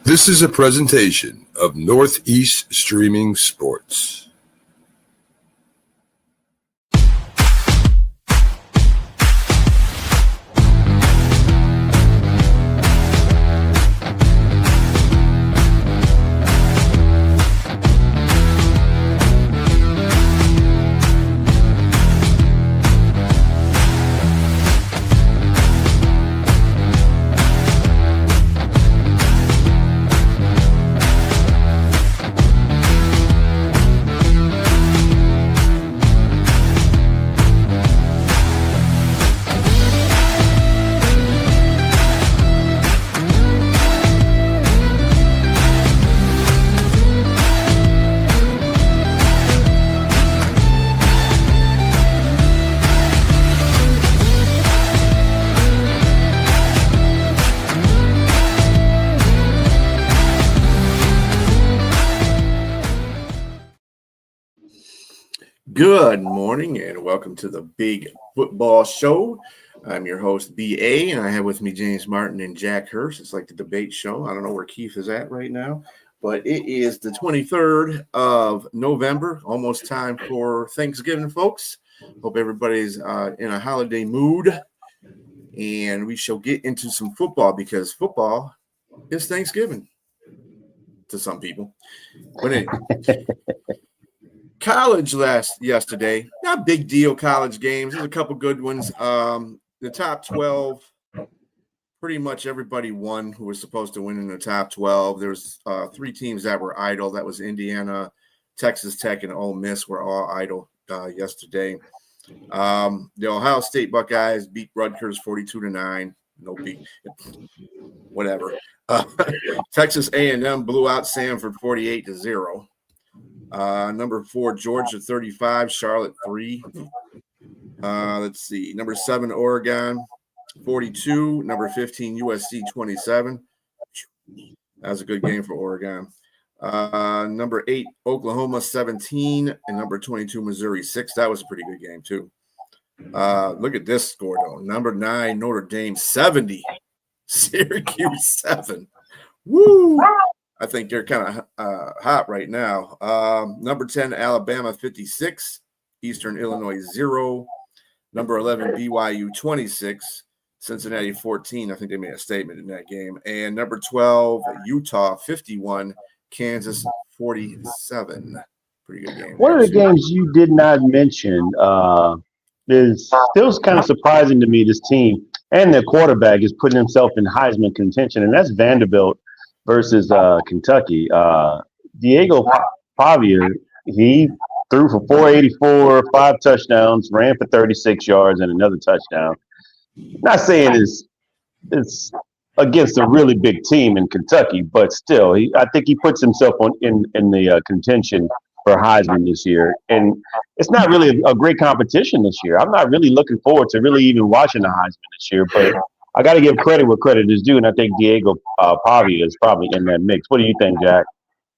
This is a presentation of Northeast Streaming Sports. Good morning and welcome to the Big Football Show. I'm your host, B.A., and I have with me James Martin and Jack Hurst. It's like the debate show. I don't know where Keith is at right now, but it is the 23rd of November, almost time for Thanksgiving, folks. Hope everybody's in a holiday mood, and we shall get into some football because football is Thanksgiving to some people. But anyway. College yesterday, not big deal college games. There's a couple good ones. The top 12, pretty much everybody won who was supposed to win in the top 12. There's three teams that were idle. That was Indiana, Texas Tech, and Ole Miss were all idle yesterday. The Ohio State Buckeyes beat Rutgers 42-9. No big, whatever. Texas A&M blew out Samford 48-0. Number 4, Georgia 35, Charlotte 3. Let's see. Number 7, Oregon 42. Number 15, USC 27. That was a good game for Oregon. Number 8, Oklahoma 17, and number 22, Missouri 6. That was a pretty good game too. Look at this score though. Number 9, Notre Dame 70, Syracuse 7. Woo! I think they're kind of hot right now. Number 10, Alabama 56, Eastern Illinois 0. Number 11, BYU 26, Cincinnati 14. I think they made a statement in that game. And number 12, Utah 51, Kansas 47. Pretty good game. One of the games you did not mention is still kind of surprising to me. This team and their quarterback is putting himself in Heisman contention, and that's Vanderbilt versus Kentucky. Diego Pavia, he threw for 484, 5 touchdowns, ran for 36 yards and another touchdown. Not saying it's against a really big team in Kentucky, but still, I think he puts himself in the contention for Heisman this year. And it's not really a great competition this year. I'm not really looking forward to really even watching the Heisman this year, but I got to give credit where credit is due, and I think Diego Pavia is probably in that mix. What do you think, Jack?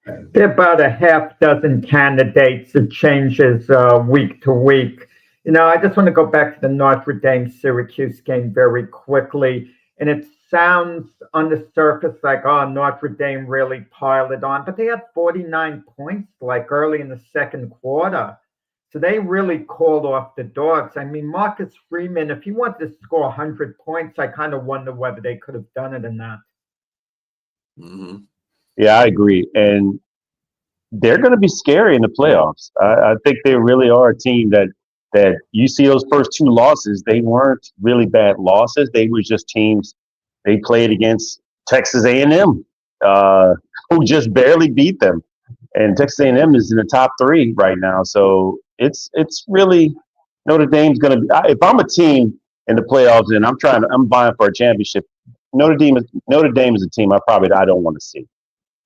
There are about a half dozen candidates. It changes week to week. You know, I just want to go back to the Notre Dame-Syracuse game very quickly. And it sounds on the surface like, oh, Notre Dame really piled it on. But they had 49 points like early in the second quarter. So they really called off the dogs. I mean, Marcus Freeman, if he wanted to score 100 points, I kind of wonder whether they could have done it or not. Mm-hmm. Yeah, I agree. And they're going to be scary in the playoffs. I think they really are a team that you see those first 2 losses, they weren't really bad losses. They were just teams they played against Texas A&M, who just barely beat them. And Texas A&M is in the top 3 right now. So it's really Notre Dame's going to be. If I'm a team in the playoffs and I'm vying for a championship, Notre Dame is a team I don't want to see.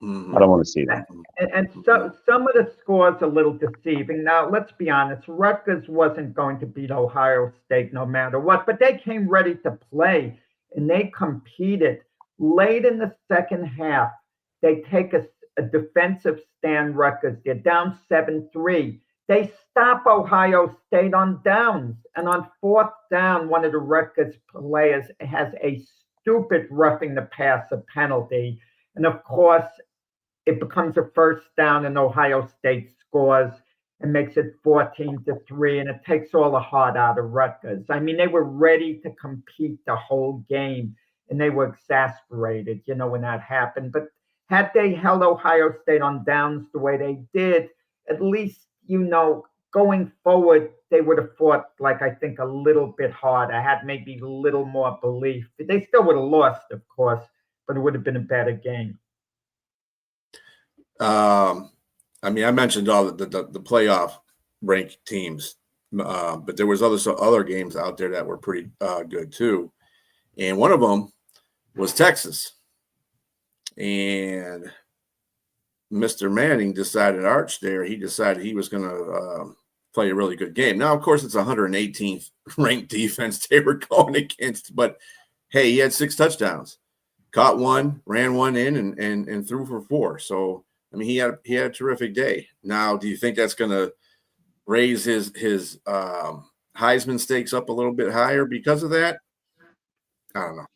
Mm-hmm. I don't want to see that. And so some of the scores a little deceiving. Now, let's be honest. Rutgers wasn't going to beat Ohio State no matter what, but they came ready to play, and they competed. Late in the second half, they take a defensive stand, Rutgers. They're down 7-3. They stop Ohio State on downs. And on 4th down, one of the Rutgers players has a stupid roughing the passer penalty. And of course, it becomes a first down and Ohio State scores and makes it 14-3, and it takes all the heart out of Rutgers. I mean, they were ready to compete the whole game, and they were exasperated, when that happened. But had they held Ohio State on downs the way they did, at least, going forward, they would have fought, I think, a little bit harder, had maybe a little more belief. They still would have lost, of course, but it would have been a better game. I mentioned all the playoff ranked teams, but there was other games out there that were pretty good too. And one of them was Texas. And Mr. Manning decided he decided he was going to play a really good game. Now, of course, it's 118th ranked defense they were going against, but hey, he had 6 touchdowns, caught one, ran one in, and threw for 4. So, he had a terrific day. Now, do you think that's going to raise his Heisman stakes up a little bit higher because of that? I don't know.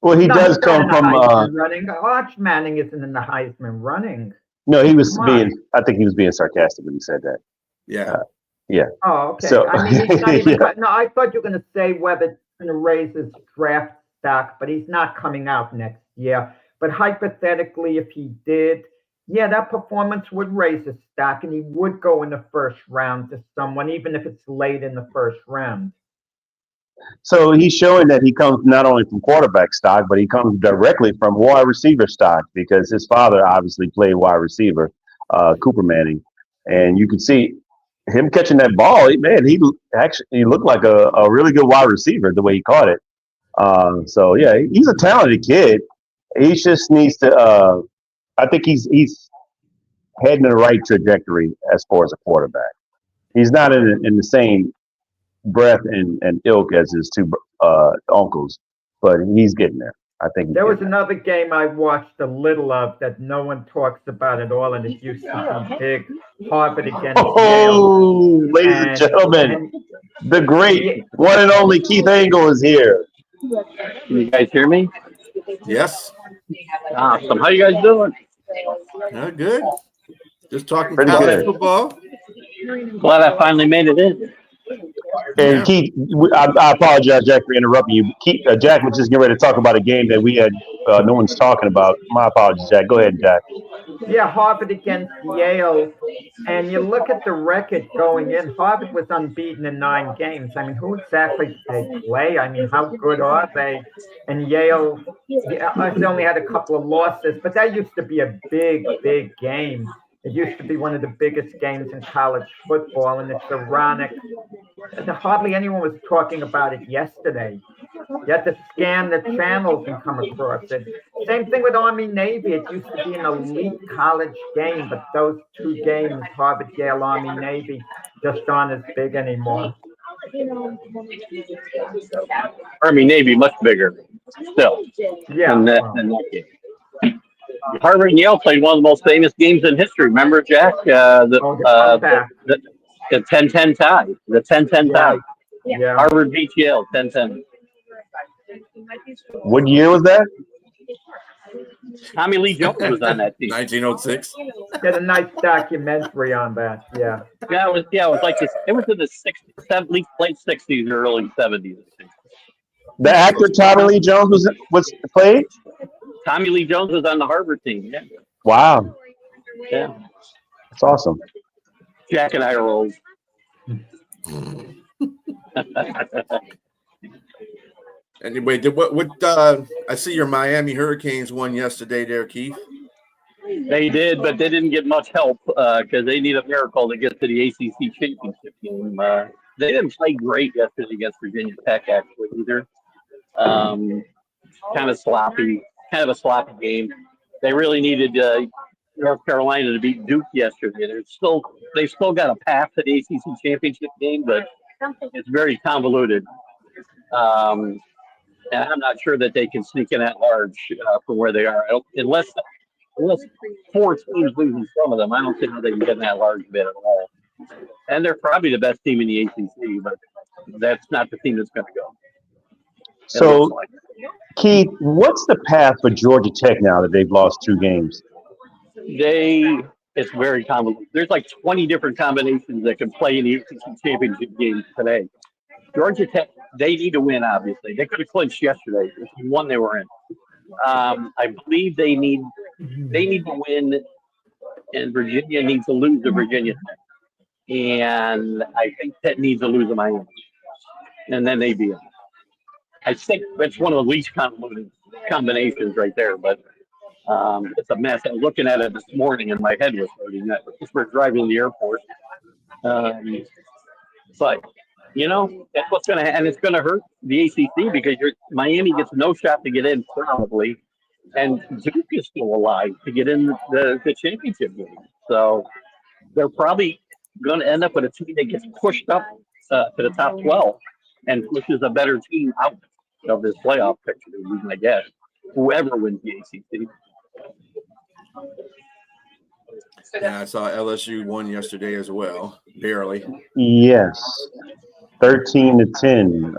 Well, he does come from running. Arch Manning isn't in the Heisman running. No, he was I think he was being sarcastic when he said that. Yeah. Yeah. Oh, okay. So, he's not even. yeah. No, I thought you were going to say whether it's going to raise his draft stock, but he's not coming out next year. But hypothetically, if he did, that performance would raise his stock, and he would go in the first round to someone, even if it's late in the first round. So he's showing that he comes not only from quarterback stock, but he comes directly from wide receiver stock because his father obviously played wide receiver, Cooper Manning. And you can see him catching that ball. He looked like a really good wide receiver the way he caught it. So, yeah, he's a talented kid. He just needs to I think he's heading in the right trajectory as far as a quarterback. He's not in the same breath and ilk as his 2 uncles, but he's getting there. I think there was another game I watched a little of that no one talks about at all, and it used to be big. Harvard against Yale. Ladies and gentlemen, the great one and only Keith Engel is here. Can you guys hear me? Yes. Awesome. How you guys doing? Good. Just talking Pretty college good. football. Glad I finally made it in. And Keith, I apologize, Jack, for interrupting you. Keith, Jack was just getting ready to talk about a game that we had no one's talking about. My apologies, Jack. Go ahead, Jack. Yeah, Harvard against Yale. And you look at the record going in. Harvard was unbeaten in 9 games. Who exactly did they play? How good are they? And Yale, they only had a couple of losses, but that used to be a big, big game. It used to be one of the biggest games in college football, and it's ironic. Hardly anyone was talking about it yesterday. You had to scan the channels and come across it. Same thing with Army-Navy. It used to be an elite college game, but those 2 games, Harvard, Yale, Army-Navy, just aren't as big anymore. Army-Navy, much bigger still than that game. Harvard and Yale played one of the most famous games in history. Remember, Jack? The 10-10 tie. The 10-10 tie. Yeah. Harvard beat Yale 10-10. What year was that? Tommy Lee Jones was on that team. 1906. Did a nice documentary on that. Yeah. Yeah, it was like this. It was in the 60s, late 60s or early 70s. The actor Tommy Lee Jones was played? Tommy Lee Jones was on the Harvard team. Yeah. Wow. Yeah. That's awesome. Jack and I are old. Anyway, I see your Miami Hurricanes won yesterday there, Keith. They did, but they didn't get much help because they need a miracle to get to the ACC championship game. They didn't play great yesterday against Virginia Tech, actually, either. Kind of a sloppy game. They really needed North Carolina to beat Duke yesterday. They still got a path to the ACC championship game, but it's very convoluted. And I'm not sure that they can sneak in at large from where they are. Unless 4 teams losing some of them, I don't think they can get in that large bit at all. And they're probably the best team in the ACC, but that's not the team that's going to go. So, like. Keith, what's the path for Georgia Tech now that they've lost 2 games? It's very common. There's like 20 different combinations that can play in the ACC championship game today. Georgia Tech, they need to win, obviously. They could have clinched yesterday. It's the one they were in. I believe they need to win, and Virginia needs to lose to Virginia Tech. And I think Tech needs to lose to Miami. And then they'd be in. I think that's one of the least convoluted combinations right there, but it's a mess. I was looking at it this morning and my head was hurting. We're driving to the airport. But, that's what's going to, and it's going to hurt the ACC because Miami gets no shot to get in probably, and Duke is still alive to get in the championship game. So they're probably going to end up with a team that gets pushed up to the top 12 and pushes a better team out of this playoff picture, I guess. Whoever wins the ACC. Yeah, I saw LSU won yesterday as well, barely. Yes, 13-10.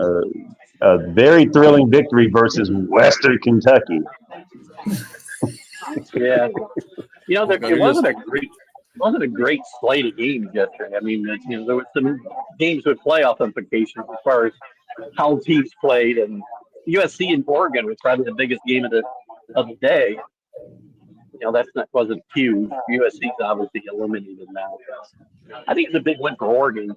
A very thrilling victory versus Western Kentucky. Yeah, it wasn't a great slate of games yesterday. I mean, there were some games with playoff implications as far as how teams played, and USC and Oregon was probably the biggest game of the day. Wasn't huge. USC's obviously eliminated now. I think it's a big win for Oregon, as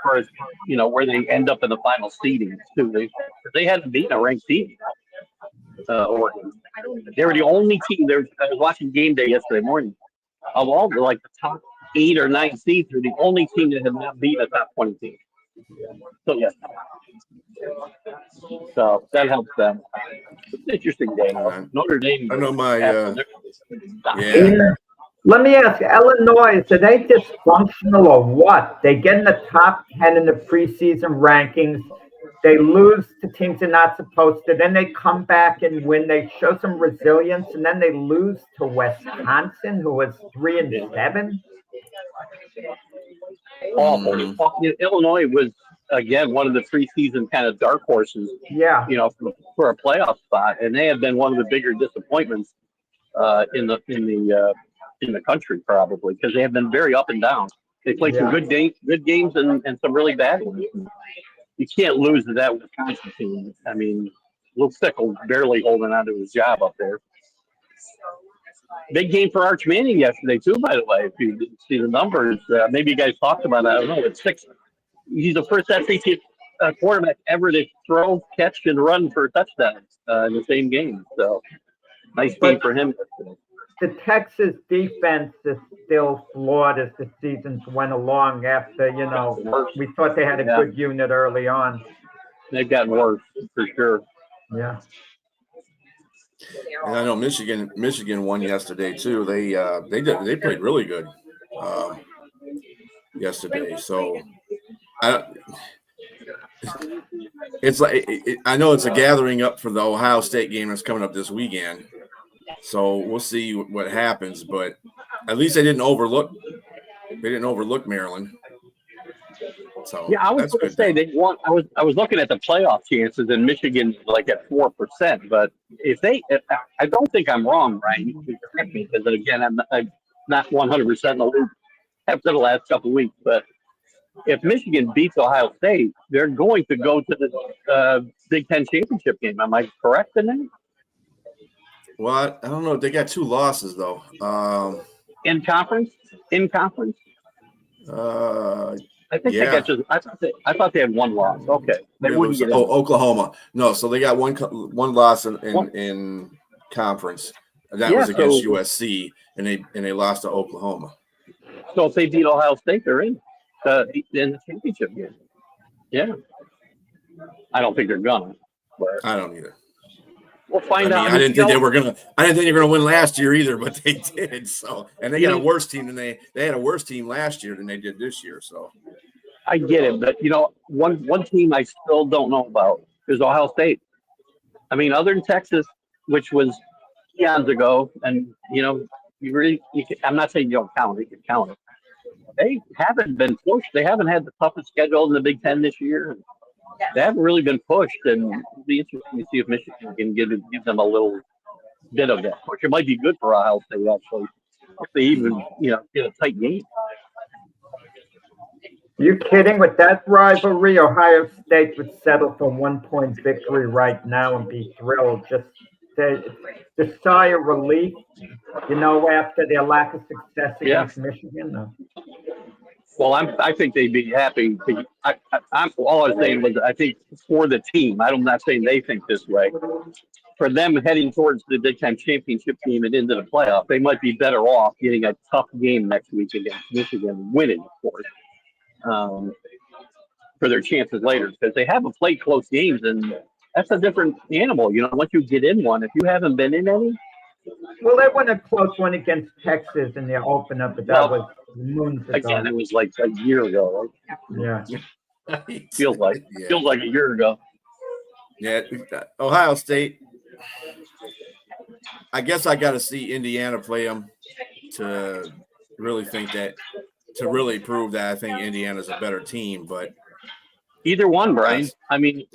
far as where they end up in the final seeding too. They hadn't beaten a ranked team. Oregon. They were the only team. I was watching game day yesterday morning. Of all the top 8 or 9 seeds, they're the only team that had not beaten a top 20 team. So yes. So that helps them. It's an interesting game. Notre Dame. I know my Yeah. Let me ask, Illinois, are they dysfunctional or what? They get in the top 10 in the preseason rankings. They lose to teams they're not supposed to. Then they come back and win. They show some resilience, and then they lose to Wisconsin, who was 3-7. Awful. Illinois was again one of the preseason kind of dark horses. Yeah. For a playoff spot, and they have been one of the bigger disappointments in the country probably because they have been very up and down. They played some good games and some really bad ones. You can't lose to that Wisconsin team. I mean, Luke Fickle barely holding on to his job up there. Big game for Arch Manning yesterday too, by the way. If you didn't see the numbers, maybe you guys talked about it. I don't know. It's 6. He's the first SEC quarterback ever to throw, catch, and run for touchdowns in the same game. So nice game for him. The Texas defense is still flawed as the seasons went along after, we thought they had a good unit early on. They've gotten worse for sure. Yeah. And I know Michigan won yesterday too. They played really good yesterday. So it's like I know it's a gathering up for the Ohio State game that's coming up this weekend. So we'll see what happens, but at least they didn't overlook Maryland. So yeah, I was going to say they won. I was looking at the playoff chances, and Michigan's at 4%. But I don't think I'm wrong, Ryan. You can correct me because again, I'm not 100% in the loop after the last couple of weeks. But if Michigan beats Ohio State, they're going to go to the Big Ten championship game. Am I correct in that? Well, I don't know. They got 2 losses though. In conference. I think they got just. I thought they had 1 loss. Okay, they wouldn't get Oklahoma. No, so they got one loss in conference. That was against USC, and they lost to Oklahoma. So if they beat Ohio State, they're in the championship game. Yeah, I don't think they're gonna. But I don't either. We'll find out. I didn't think they were gonna win last year either, but they did. So, and they got a worse team than they had a worse team last year than they did this year. So, I get it, but one team I still don't know about is Ohio State. I mean, other than Texas, which was eons ago, and I'm not saying you don't count it. You count it. They haven't been close. They haven't had the toughest schedule in the Big Ten this year. they haven't really been pushed, and it'll be interesting to see if Michigan can give them a little bit of that push. It might be good for Ohio State, actually, if they even, get a tight game. You kidding? With that rivalry, Ohio State would settle for 1-point victory right now and be thrilled. Just the sigh of relief, after their lack of success against Michigan. No. Well, I think they'd be happy. I'm all I was saying was I think for the team. I'm not saying they think this way. For them heading towards the Big Ten championship game and into the playoff, they might be better off getting a tough game next week against Michigan, winning, of course, for their chances later, because they haven't played close games, and that's a different animal. Once you get in one, if you haven't been in any. Well, they won a close one against Texas in their opener, but that was moons ago. Again, it was like a year ago, right? Yeah. Feels like a year ago. Yeah, Ohio State. I guess I got to see Indiana play them to really prove that I think Indiana's a better team. But either one, Brian. I mean,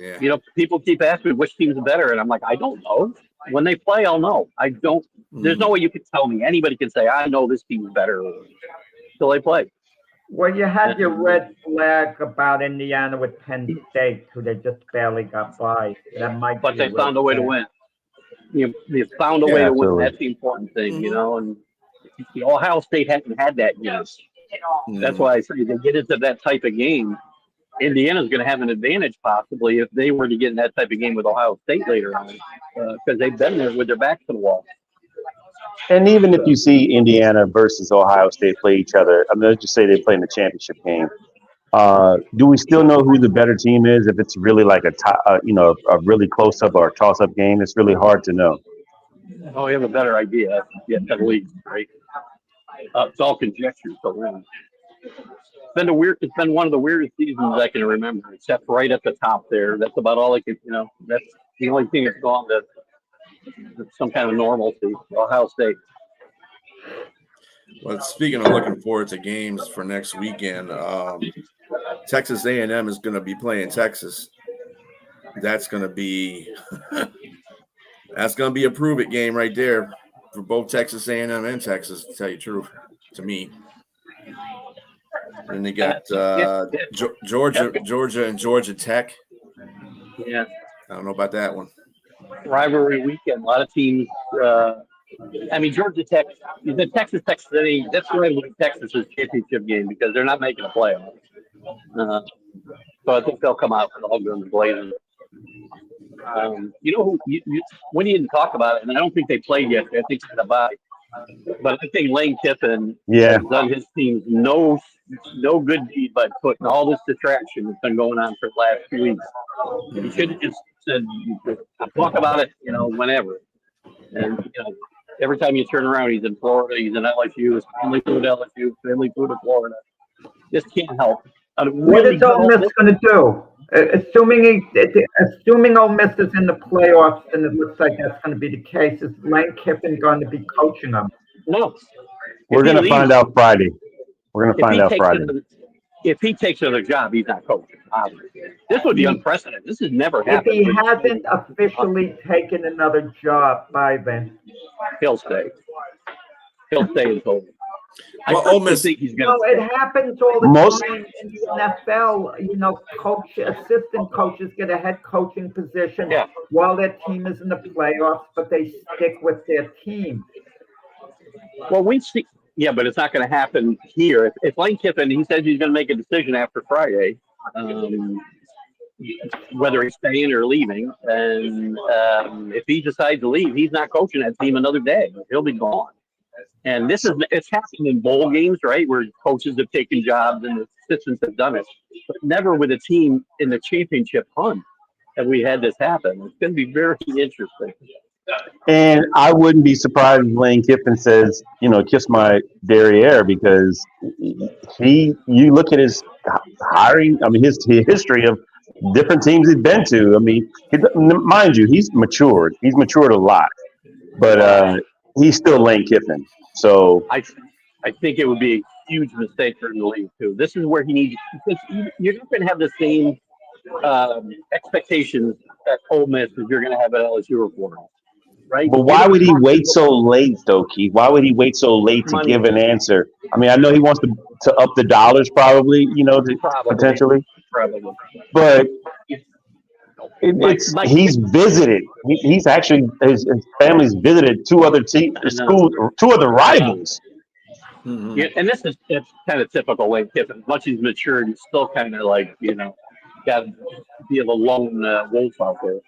people keep asking me which team's better, and I'm like, I don't know. When they play, I'll know. I don't. There's no way you can tell me. Anybody can say, I know this team's better till they play. Well, you had your red flag about Indiana with Penn State, who they just barely got by. But they found a way to win. They found a way to win. That's the important thing, And Ohio State hasn't had that yet. That's why I say they get into that type of game. Indiana's going to have an advantage possibly if they were to get in that type of game with Ohio State later on, because they've been there with their backs to the wall. And even if you see Indiana versus Ohio State play each other, let's just say they play in the championship game. Do we still know who the better team is? If it's really like a really close up or a toss up game, it's really hard to know. Oh, we have a better idea. Yeah, at least, right? It's all conjecture. So it's been one of the weirdest seasons I can remember, except right at the top there. That's about all I can. That's the only thing that's gone to some kind of normalcy. Ohio State. Well, speaking of looking forward to games for next weekend, Texas A&M is going to be playing Texas. That's going to be a prove it game right there for both Texas A&M and Texas, to tell you the truth, to me. And they got Georgia and Georgia Tech. Yeah, I don't know about that one. Rivalry weekend. A lot of teams. Georgia Tech, the Texas, that's rivalry Texas's championship game because they're not making a playoff. So I think they'll come out with all guns blazing. When you didn't talk about it, and I don't think they played yet. I think they're bye. But I think Lane Kiffin has done his team no good deed by putting all this distraction that's been going on for the last 2 weeks. He should have just said, talk about it, whenever. And, every time you turn around, he's in Florida, he's in LSU, his family flew to LSU, family flew to Florida. Just can't help. What is Ole Miss going to do? Assuming Ole Miss is in the playoffs, and it looks like that's going to be the case, is Lane Kiffin going to be coaching them? No. We're going to find out Friday. If he takes another job, he's not coaching. Obviously. This would be unprecedented. This has never happened. If he hasn't officially taken another job by then, he'll stay. He'll stay until. Well, Ole Miss. It happens all the time in the NFL. Assistant coaches get a head coaching position while their team is in the playoffs, but they stick with their team. Well, we see. Yeah, but it's not going to happen here. If Lane Kiffin, he says he's going to make a decision after Friday, whether he's staying or leaving. And if he decides to leave, he's not coaching that team another day. He'll be gone. And it's happened in bowl games, right, where coaches have taken jobs and the assistants have done it, but never with a team in the championship hunt have we had this happen. It's going to be very interesting. And I wouldn't be surprised if Lane Kiffin says, kiss my derriere, because you look at his hiring, his history of different teams he's been to. Mind you, he's matured. He's matured a lot, but he's still Lane Kiffin. So I think it would be a huge mistake for him to leave too. This is where he needs, because you're not going to have the same expectations at Ole Miss as you're going to have at LSU reporters, right? But why would he wait so late, though, Keith? Why would he wait so late to give an answer? I mean, I know he wants to up the dollars, probably, potentially. Probably. But he's visited. He's actually his family's visited two other schools, two other rivals. Mm-hmm. Yeah, and it's kind of typical Lane Kiffin. As much as he's matured, he's still kind of like got to be a lone wolf out there.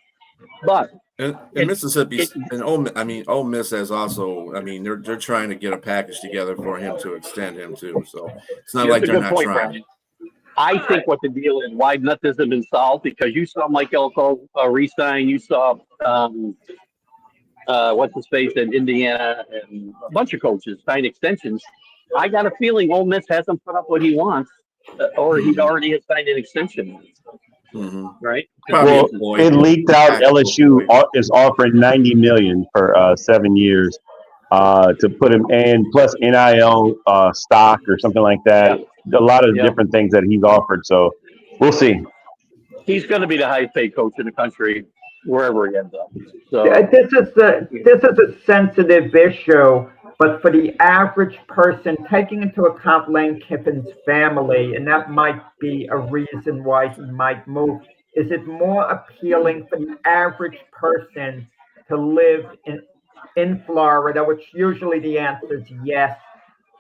But and Mississippi and Ole Miss has also. I mean, they're trying to get a package together for him to extend him too. So it's not like they're not trying. Brandon. I think what the deal is, why nothing has been solved, because you saw Mike Elko resign, you saw what's his face in Indiana, and a bunch of coaches sign extensions. I got a feeling Ole Miss hasn't put up what he wants, or he already has signed an extension. Mm-hmm. Right? Well, it leaked out LSU is offering $90 million for 7 years to put him in, plus NIL stock or something like that. A lot of different things that he's offered. So we'll see. He's going to be the highest paid coach in the country wherever he ends up. So this is a sensitive issue, but for the average person, taking into account Lane Kiffin's family, and that might be a reason why he might move, is it more appealing for the average person to live in Florida, which usually the answer is yes,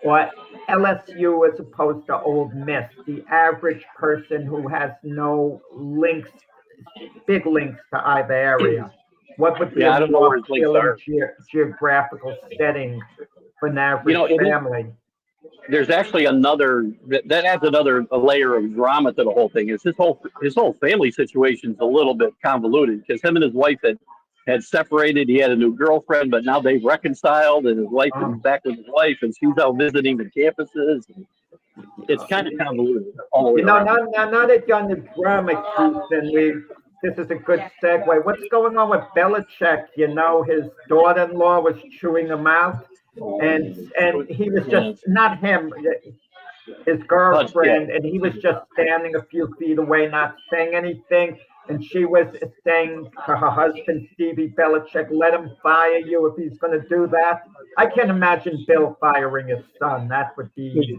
or LSU as opposed to Ole Miss, the average person who has no big links to either area? What would be a more appealing geographical setting for an average family? There's actually that adds another layer of drama to the whole thing. Is his whole family situation's a little bit convoluted, because him and his wife had separated. He had a new girlfriend, but now they've reconciled, and his wife is back with his wife, and she's out visiting the campuses. It's kind of convoluted. Now that you're on the drama, Keith, and this is a good segue. What's going on with Belichick? His daughter-in-law was chewing him out, and he was just not him, his girlfriend, and he was just standing a few feet away, not saying anything. And she was saying to her husband, Stevie Belichick, let him fire you if he's going to do that. I can't imagine Bill firing his son. That would be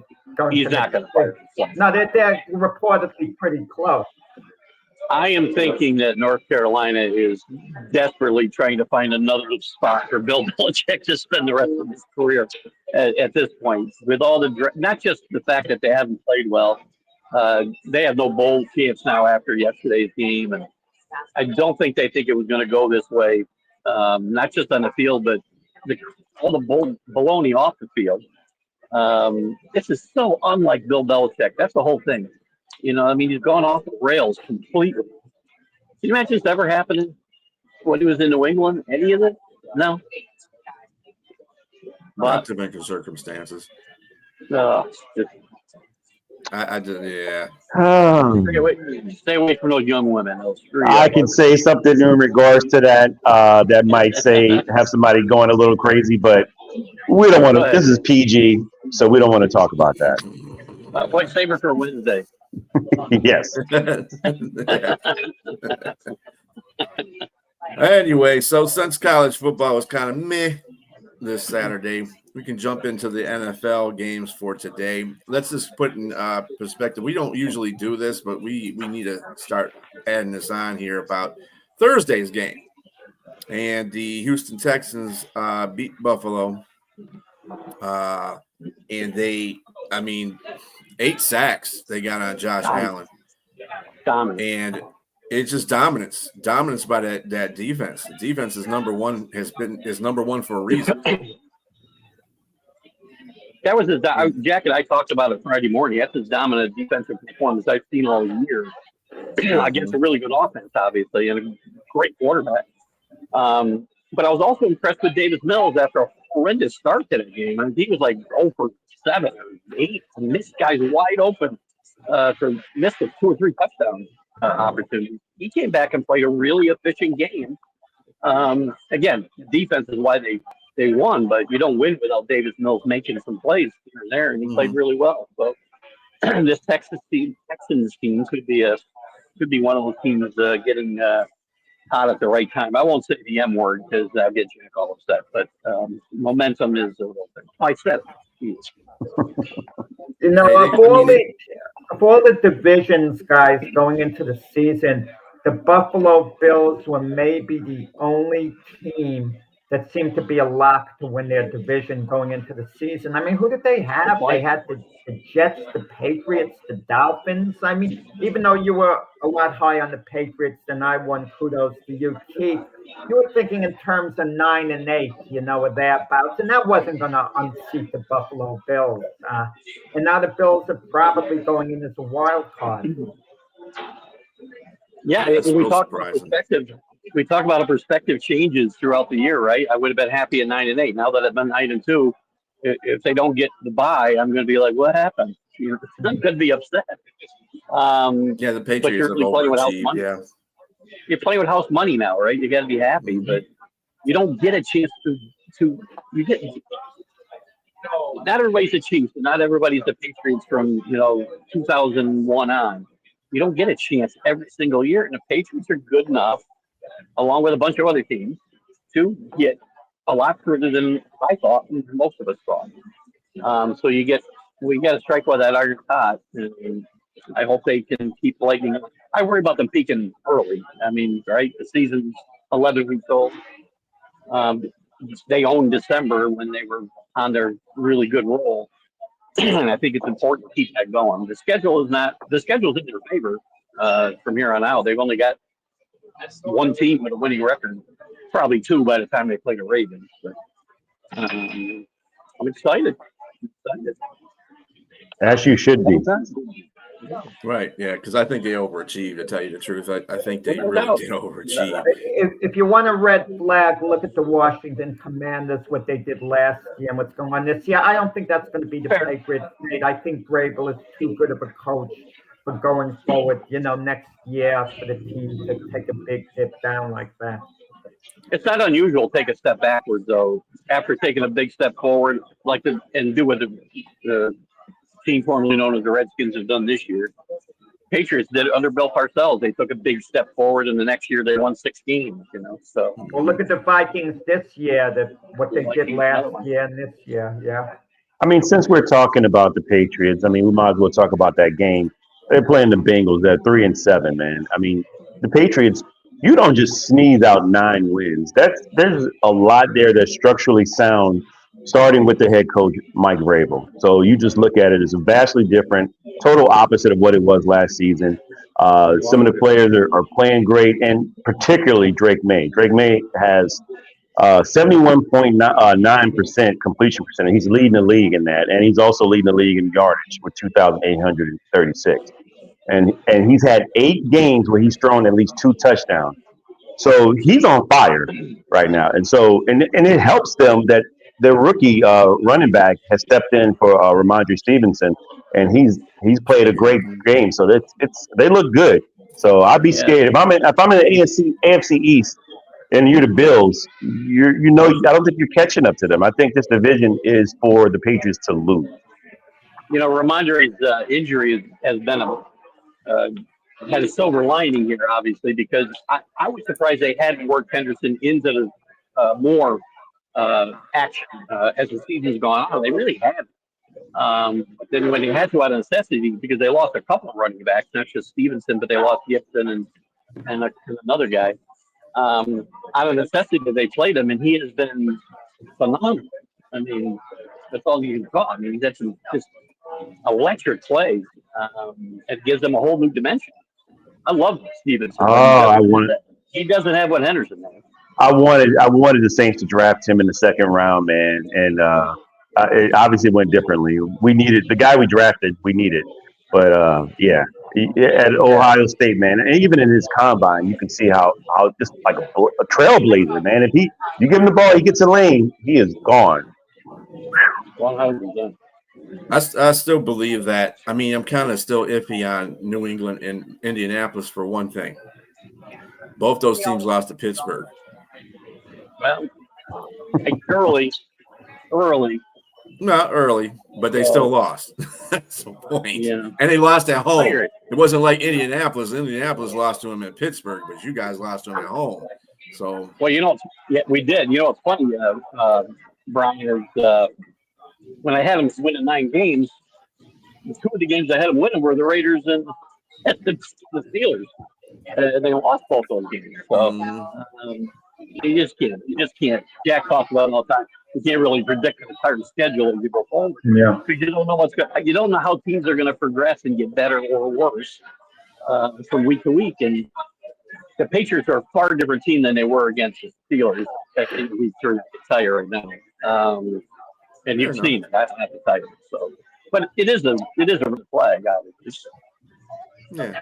He's not going to fire his son. No, they're reportedly pretty close. I am thinking that North Carolina is desperately trying to find another spot for Bill Belichick to spend the rest of his career at this point. With all not just the fact that they haven't played well, they have no bowl chance now after yesterday's game, and I don't think they think it was going to go this way. Not just on the field, but all the baloney off the field. This is so unlike Bill Belichick. That's the whole thing. He's gone off the rails completely. Can you imagine this ever happening when he was in New England? Any of it? No. Not to make circumstances. No. I did, yeah. Stay away from those young women. I can say something in regards to that that might have somebody going a little crazy, but we don't want to. This is PG, so we don't want to talk about that. Point saver for Wednesday. Yes. Anyway, so since college football was kind of meh this Saturday, we can jump into the NFL games for today. Let's just put in perspective. We don't usually do this, but we need to start adding this on here about Thursday's game. And the Houston Texans beat Buffalo. And 8 sacks they got on Josh Allen. And it's just dominance by that defense. The defense is number one, is number one for a reason. That was Jack and I talked about it Friday morning. That's his dominant defensive performance I've seen all year against a really good offense, obviously, and a great quarterback. But I was also impressed with Davis Mills after a horrendous start to that game. He was like 0 for 7 or 8, and missed guys wide open missed 2 or 3 touchdown opportunities. He came back and played a really efficient game. Again, defense is why they won, but you don't win without Davis Mills making some plays here and there, and he played really well. So this Texans team could be a could be one of those teams getting hot at the right time. I won't say the M word because I'll get Jack all upset, but momentum is a little bit. I said it. You know, of all the divisions, guys, going into the season, the Buffalo Bills were maybe the only team that seemed to be a lock to win their division going into the season. I mean, who did they have? They had the Jets, the Patriots, the Dolphins. I mean, even though you were a lot higher on the Patriots than I won, kudos to you, Keith. You were thinking in terms of 9-8, you know, or thereabouts, and that wasn't going to unseat the Buffalo Bills. And now the Bills are probably going in as a wild card. Yeah, we talked about perspective. We talk about perspective changes throughout the year, right? I would have been happy at 9-8. Now that I've been 9-2, if they don't get the bye, I'm going to be like, "What happened?" I'm going to be upset. The Patriots have overachieved. Yeah, you're playing with house money now, right? You got to be happy, but you don't get a chance to. You get. Not everybody's the Chiefs, and not everybody's the Patriots from 2001 on. You don't get a chance every single year, and the Patriots are good enough, along with a bunch of other teams, to get a lot further than I thought, and most of us thought. So we got to strike while that iron's hot, and I hope they can keep lightning. I worry about them peaking early. I mean, right? The season's 11 weeks old. They owned December when they were on their really good roll, and I think it's important to keep that going. The schedule's in their favor from here on out. They've only got one team with a winning record, probably two by the time they play the Ravens. But I'm excited. As you should be. Right, yeah, because I think they overachieved, to tell you the truth. I think they really did overachieve. If you want a red flag, look at the Washington Commanders, what they did last year and what's going on this year. I don't think that's going to be the Patriots. I think Vrabel is too good of a coach for going forward, next year for the team to take a big dip down like that. It's not unusual to take a step backwards, though, after taking a big step forward, and do what the team formerly known as the Redskins have done this year. Patriots did it under Bill Parcells. They took a big step forward, and the next year they won 6 games. So well, look at the Vikings this year. What they did last year and this year. Yeah. I mean, since we're talking about the Patriots, I mean, we might as well talk about that game. They're playing the Bengals. They're 3-7, man. I mean, the Patriots. You don't just sneeze out 9 wins. There's a lot there that's structurally sound, starting with the head coach, Mike Vrabel. So you just look at it as vastly different, total opposite of what it was last season. Some of the players are playing great, and particularly Drake May. Drake May has 71.9% completion percentage. He's leading the league in that, and he's also leading the league in yardage with 2,836. And he's had 8 games where he's thrown at least 2 touchdowns. So he's on fire right now. And it helps them that the rookie running back has stepped in for Ramondre Stevenson, and he's played a great game. So they look good. So I'd be scared if I'm in the AFC East and you're the Bills. I don't think you're catching up to them. I think this division is for the Patriots to lose. Ramondre's injury has been had a silver lining here, obviously, because I was surprised they hadn't worked Henderson into the more action as the season's gone on. They really haven't. But then when they had to out of necessity, because they lost a couple of running backs, not just Stevenson, but they lost Gibson and another guy. Out of necessity, they played him, and he has been phenomenal. I mean, that's all you can call. I mean, he's had some just electric plays. It gives them a whole new dimension. I love Stevenson. He doesn't have what Henderson has. I wanted the Saints to draft him in the 2nd round, man, and it obviously went differently. We needed the guy we drafted. We needed, but at Ohio State, man, and even in his combine, you can see how just like a trailblazer, man. If you give him the ball, he gets a lane, he is gone. 100%. I still believe that. I mean, I'm kind of still iffy on New England and Indianapolis for one thing. Both those teams lost to Pittsburgh. Well, early, Not early, but they still lost. That's the point. Yeah. And they lost at home. agree. It wasn't like Indianapolis. Indianapolis lost to them at Pittsburgh, but you guys lost to them at home. So, Well, we did. It's funny, Brian, is when I had them winning 9 games, 2 of the games I had them winning were the Raiders and the Steelers. And they lost both those games. So you just can't. Jack talks about it all the time. You can't really predict an entire schedule as you go forward. Yeah. Because you don't know you don't know how teams are going to progress and get better or worse from week to week. And the Patriots are a far different team than they were against the Steelers. That's what we can tell you right now. And you've seen it. I don't have to tell you. So, but it is a red flag, obviously. Yeah.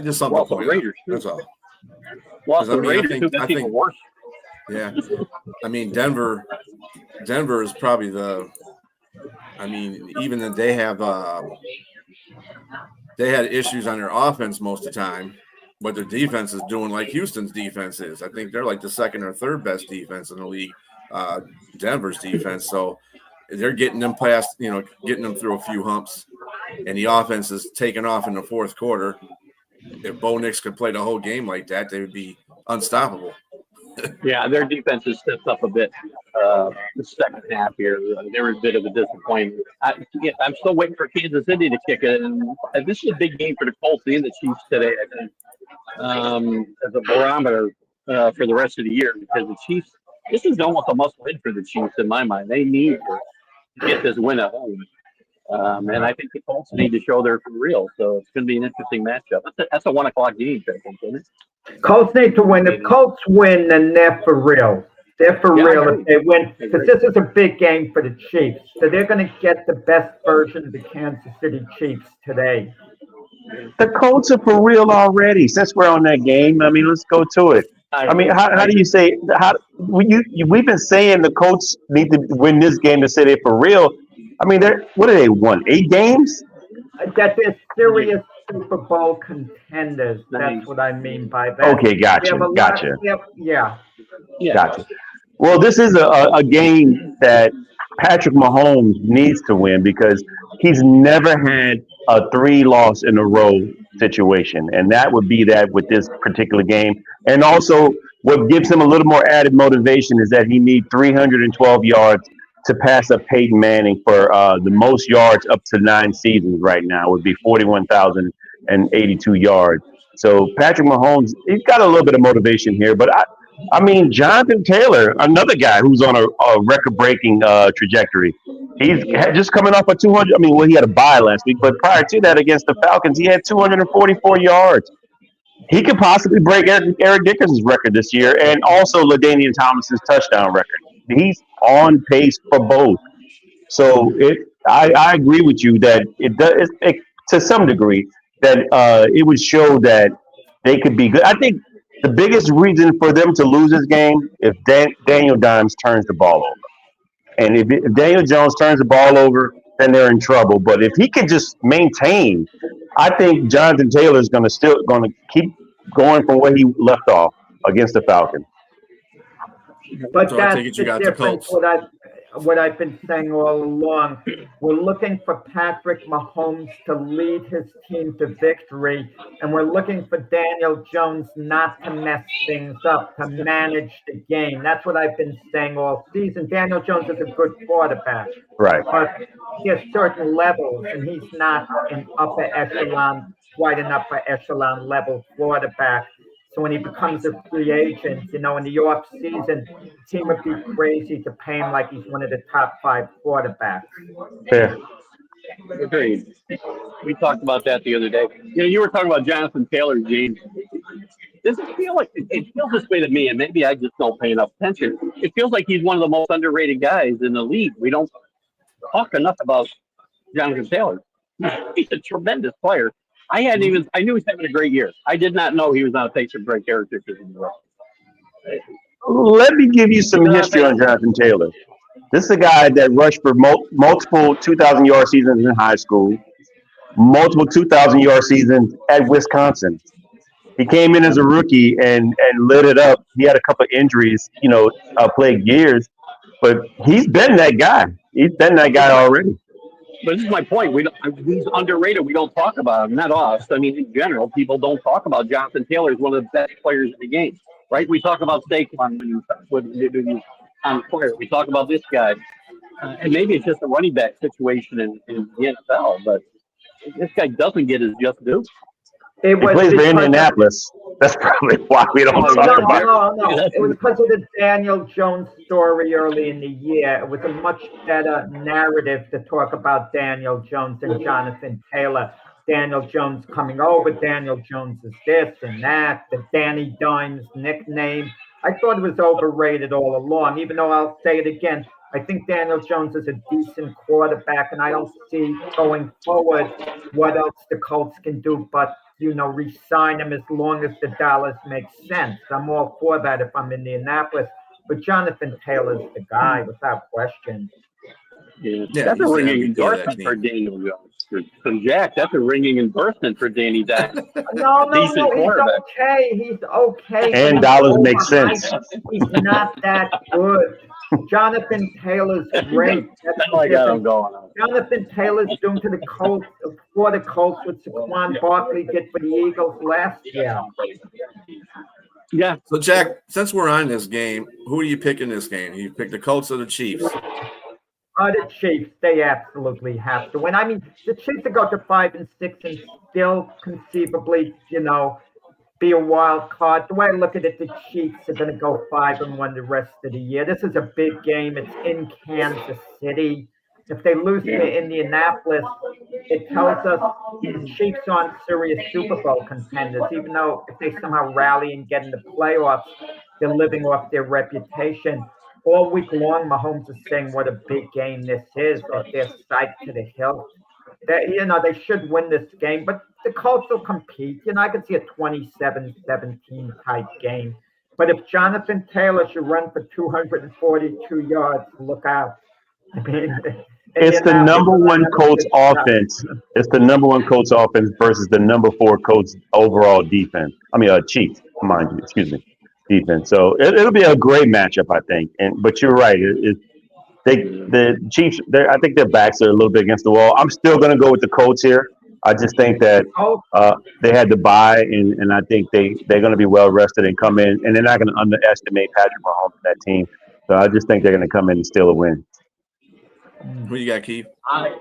Just something to point out. That's all. Well, the Raiders, I think worse. Yeah. I mean, Denver is probably even that they had issues on their offense most of the time, but their defense is doing like Houston's defense is. I think they're like the second or third best defense in the league, Denver's defense. So they're getting them past, getting them through a few humps, and the offense is taking off in the fourth quarter. If Bo Nix could play the whole game like that, they would be unstoppable. Yeah, their defense has stepped up a bit the second half here. They were a bit of a disappointment. I'm still waiting for Kansas City to kick it. And this is a big game for the Colts and the Chiefs today, I think, as a barometer for the rest of the year. Because the Chiefs, this is almost a must-win for the Chiefs in my mind. They need to get this win at home. And I think the Colts need to show they're for real. So it's going to be an interesting matchup. That's a 1 o'clock game, I think, isn't it? Colts need to win. If Colts win, then they're for real. They're for real if they win. Because this is a big game for the Chiefs. So they're going to get the best version of the Kansas City Chiefs today. The Colts are for real already. Since we're on that game, let's go to it. How do you say we've been saying the Colts need to win this game to say they're for real. What are they won? 8 games? That they're serious Super Bowl contenders. That's what I mean by that. Okay, gotcha. Yeah. Gotcha. Well, this is a game that Patrick Mahomes needs to win because he's never had a 3-loss in a row situation, and that would be that with this particular game. And also, what gives him a little more added motivation is that he needs 312 yards to pass up Peyton Manning for the most yards up to 9 seasons right now. Would be 41,082 yards. So Patrick Mahomes, he's got a little bit of motivation here, but Jonathan Taylor, another guy who's on a record-breaking trajectory. He's just coming off a 200. He had a bye last week, but prior to that, against the Falcons, he had 244 yards. He could possibly break Eric Dickerson's record this year, and also LaDainian Thomason's touchdown record. He's on pace for both. So I agree with you that it does, to some degree, that it would show that they could be good. I think the biggest reason for them to lose this game if Daniel Dimes turns the ball over. And if Daniel Jones turns the ball over, then they're in trouble. But if he can just maintain, I think Jonathan Taylor is going to keep going from where he left off against the Falcons. But so that's the difference. What I've been saying all along. We're looking for Patrick Mahomes to lead his team to victory, and we're looking for Daniel Jones not to mess things up, to manage the game. That's what I've been saying all season. Daniel Jones is a good quarterback. Right. But he has certain levels, and he's not an quite an upper echelon level quarterback. So when he becomes a free agent, in the off season, the team would be crazy to pay him like he's one of the top 5 quarterbacks. Yeah. Agreed. We talked about that the other day. You were talking about Jonathan Taylor, James. Does it feel like it feels this way to me, and maybe I just don't pay enough attention. It feels like he's one of the most underrated guys in the league. We don't talk enough about Jonathan Taylor. He's a tremendous player. I knew he was having a great year. I did not know he was on a pace to break Eric Dickerson. Let me give you some history on Jonathan Taylor. This is a guy that rushed for multiple 2,000-yard seasons in high school, multiple 2,000-yard seasons at Wisconsin. He came in as a rookie and lit it up. He had a couple of injuries, plagued years, but he's been that guy. He's been that guy already. But this is my point. He's underrated. We don't talk about him. Not us. I mean, in general, people don't talk about Jonathan Taylor as one of the best players in the game, right? We talk about Saquon when he's on player. We talk about this guy. And maybe it's just a running back situation in the NFL, but this guy doesn't get his just due. He plays for Indianapolis. That's probably why we don't talk about it. No. It was because of the Daniel Jones story early in the year. It was a much better narrative to talk about Daniel Jones than Jonathan Taylor. Daniel Jones coming over. Daniel Jones is this and that. The Danny Dimes nickname. I thought it was overrated all along, even though I'll say it again. I think Daniel Jones is a decent quarterback, and I don't see going forward what else the Colts can do but, re-sign him as long as the dollars make sense. I'm all for that if I'm Indianapolis. But Jonathan Taylor's the guy, without question. Yeah, that's a ringing endorsement for Daniel Jones. From Jack, that's a ringing endorsement for Danny Dimes. No, he's okay. He's okay. And dollars make sense. He's not that good. Jonathan Taylor's great. Jonathan Taylor's doing to the Colts for the Colts what Saquon Barkley did for the Eagles last year. Yeah. So, Jack, since we're on this game, who do you pick in this game? You pick the Colts or the Chiefs? The Chiefs, they absolutely have to win. I mean, the Chiefs will go to 5-6 and still conceivably, be a wild card. The way I look at it, the Chiefs are going to go 5-1 the rest of the year. This is a big game. It's in Kansas City. If they lose to Indianapolis, it tells us the Chiefs aren't serious Super Bowl contenders, even though if they somehow rally and get in the playoffs, they're living off their reputation. All week long, Mahomes is saying what a big game this is, or they're psyched to the hill. They should win this game, but the Colts will compete. I could see a 27-17 type game. But if Jonathan Taylor should run for 242 yards, look out. I mean, it's the number one Colts offense. It's the number one Colts offense versus the number 4 Colts overall defense. Chiefs, mind you, excuse me, defense. So it'll be a great matchup, I think. But you're right. The Chiefs, I think their backs are a little bit against the wall. I'm still going to go with the Colts here. I just think that they had to buy, and I think they're going to be well rested and come in, and they're not going to underestimate Patrick Mahomes and that team. So I just think they're going to come in and steal a win. Who you got, Keith? I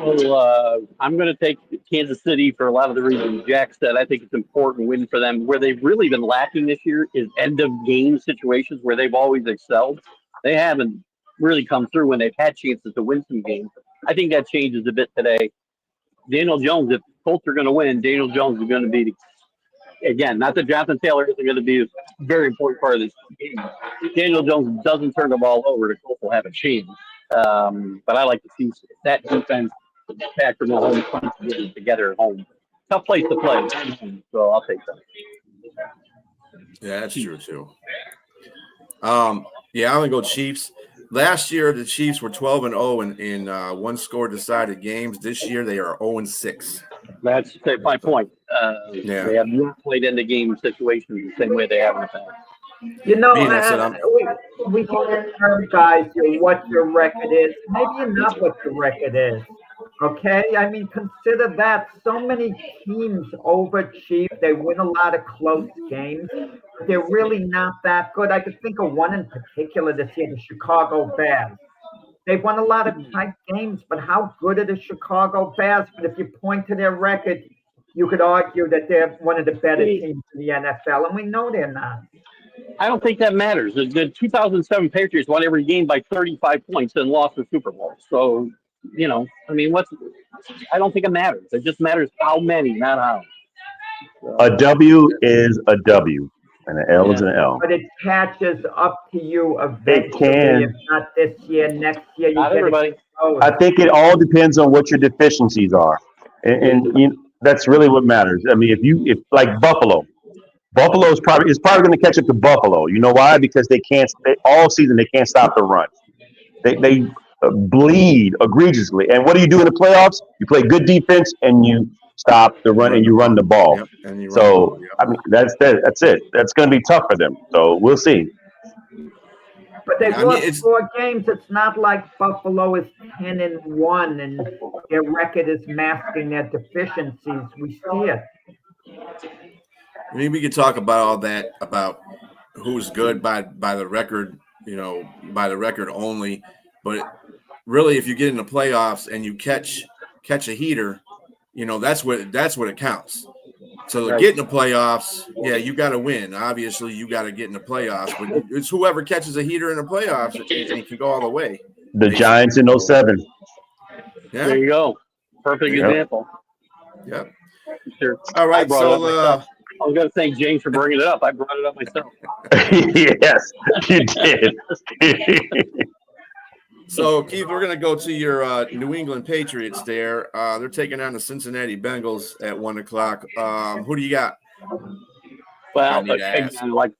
will. I'm going to take Kansas City for a lot of the reasons Jack said. I think it's an important win for them. Where they've really been lacking this year is end of game situations where they've always excelled. They haven't really come through when they've had chances to win some games. I think that changes a bit today. Daniel Jones, if Colts are going to win, Daniel Jones is going to be, again, not that Jonathan Taylor isn't going to be a very important part of this game. If Daniel Jones doesn't turn the ball over, the Colts will have a chance. But I like to see that defense, Patrick Mahomes together at home. Tough place to play, so I'll take that. Yeah, that's true too. I'm gonna go Chiefs. Last year, the Chiefs were 12-0 in one-score decided games. This year, they are 0-6. That's my point. They have not played in the game situations the same way they have in the past. We can term guys what your record is. Maybe not what your record is. Okay? I mean, consider that. So many teams overachieve. They win a lot of close games. They're really not that good. I could think of one in particular this year, the Chicago Bears. They've won a lot of tight games, but how good are the Chicago Bears? But if you point to their record, you could argue that they're one of the better teams in the NFL, and we know they're not. I don't think that matters. The 2007 Patriots won every game by 35 points and lost the Super Bowl. So, I don't think it matters. It just matters how many, not how. So, a W is a W, and an L is an L. But it catches up to you eventually. It can. If not this year, next year. Not everybody. I think it all depends on what your deficiencies are, and that's really what matters. I mean, if like Buffalo is probably going to catch up to Buffalo. You know why? Because all season they can't stop the run. They bleed egregiously. And what do you do in the playoffs? You play good defense and you stop the run and you run the ball. Yep. I mean, that's it. That's going to be tough for them. So we'll see. But they've I mean, lost it's 4 games. It's not like Buffalo is 10-1 and their record is masking their deficiencies. We see it. I mean, we could talk about all that about who's good by the record, by the record only. But really, if you get in the playoffs and you catch a heater, that's what it counts. So to get in the playoffs, yeah, you got to win. Obviously, you got to get in the playoffs, but it's whoever catches a heater in the playoffs and can go all the way. The Giants in 07. Yeah. There you go. Perfect example. Yep. Sure. All right. So I was going to thank James for bringing it up. I brought it up myself. Yes, you did. So, Keith, we're going to go to your New England Patriots there. They're taking on the Cincinnati Bengals at 1:00. Who do you got? Well, again,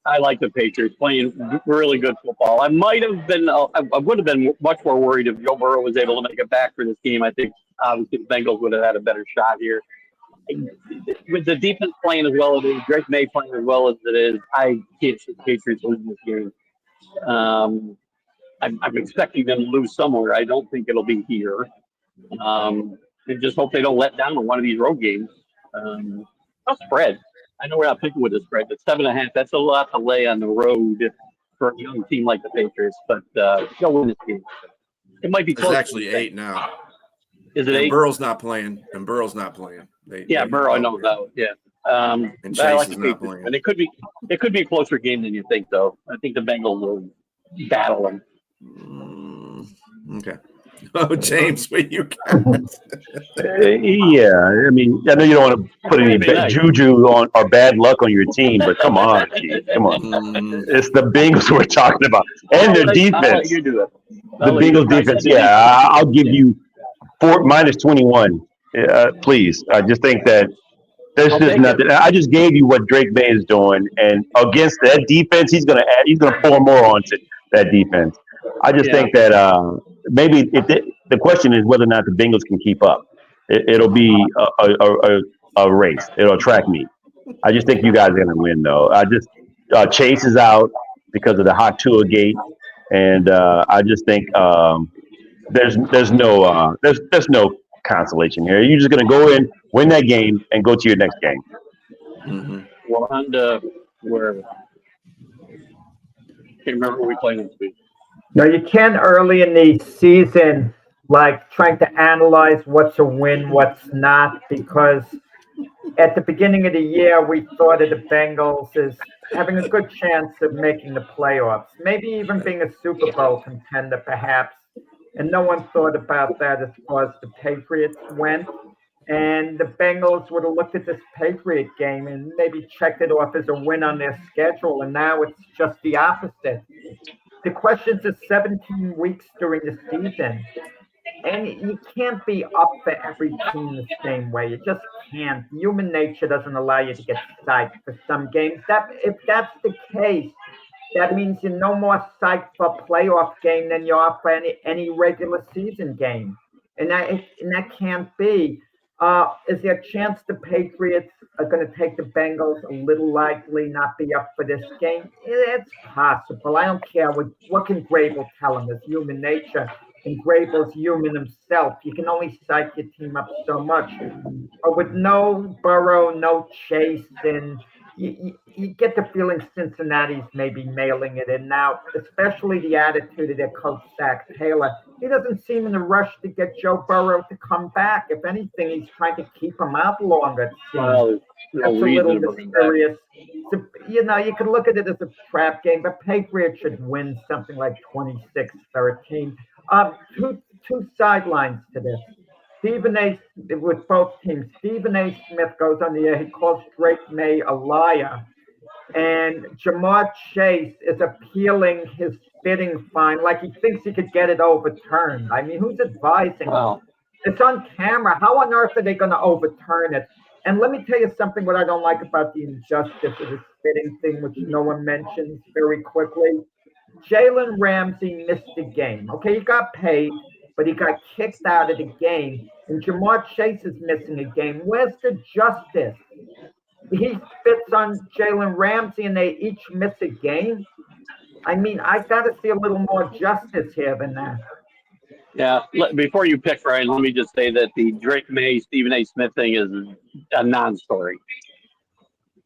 I like the Patriots playing really good football. I might have been, I would have been much more worried if Joe Burrow was able to make it back for this game. I think obviously the Bengals would have had a better shot here. With the defense playing as well as it is, Drake May playing as well as it is, I can't see the Patriots losing this game. I'm expecting them to lose somewhere. I don't think it'll be here. And just hope they don't let down on one of these road games. No spread. I know we're not picking with the spread, but 7.5, that's a lot to lay on the road for a young team like the Patriots. But they'll win this game. It might be close. It's actually 8 now. Is it 8? Burrow's not playing. Burrow, I know that. Yeah. And Chase is not playing. And it could be a closer game than you think, though. I think the Bengals will battle them. Okay. Oh, James, what you got? Yeah, I mean, I know you don't want to put any juju on or bad luck on your team, but come on, Keith, come on. It's the Bengals we're talking about, and their defense. I'll let you do it. The Bengals defense, yeah, I'll give you -21, please. I just think that there's just nothing. I just gave you what Drake May is doing, and against that defense, he's gonna pour more onto that defense. I just think that maybe the question is whether or not the Bengals can keep up. It'll be a race. It'll track meet. I just think you guys are going to win, though. Chase is out because of the hot Tua gate, and I just think there's no consolation here. You're just going to go in, win that game, and go to your next game. Mm-hmm. Well, and wherever. Can't remember who we played this week. No, you can early in the season, like trying to analyze what's a win, what's not, because at the beginning of the year, we thought of the Bengals as having a good chance of making the playoffs, maybe even being a Super Bowl contender, perhaps. And no one thought about that as far as the Patriots went. And the Bengals would have looked at this Patriot game and maybe checked it off as a win on their schedule. And now it's just the opposite. The questions are 17 weeks during the season. And you can't be up for every team the same way. You just can't. Human nature doesn't allow you to get psyched for some games. If that's the case, that means you're no more psyched for a playoff game than you are for any regular season game. And that can't be. Is there a chance the Patriots are going to take the Bengals a little likely, not be up for this game? It's possible. I don't care what can Grable tell him. It's human nature. And Grable's human himself. You can only psych your team up so much. But with no Burrow, no Chase, and you get the feeling Cincinnati's maybe mailing it in now, especially the attitude of their coach, Zach Taylor. He doesn't seem in a rush to get Joe Burrow to come back. If anything, he's trying to keep him out longer. Well, that's a little mysterious. So, you could look at it as a trap game, but Patriots should win something like 26-13. Two sidelines to this. With both teams, Stephen A. Smith goes on the air. He calls Drake May a liar. And Jamar Chase is appealing his spitting fine like he thinks he could get it overturned. I mean, who's advising? Wow. It's on camera. How on earth are they going to overturn it? And let me tell you something, what I don't like about the injustice of the spitting thing, which no one mentions very quickly. Jalen Ramsey missed the game. Okay, he got paid, but he got kicked out of the game. And Jamar Chase is missing a game. Where's the justice? He spits on Jalen Ramsey, and they each miss a game. I mean, I got to see a little more justice here than that. Yeah. Before you pick Ryan, let me just say that the Drake May, Stephen A. Smith thing is a non-story.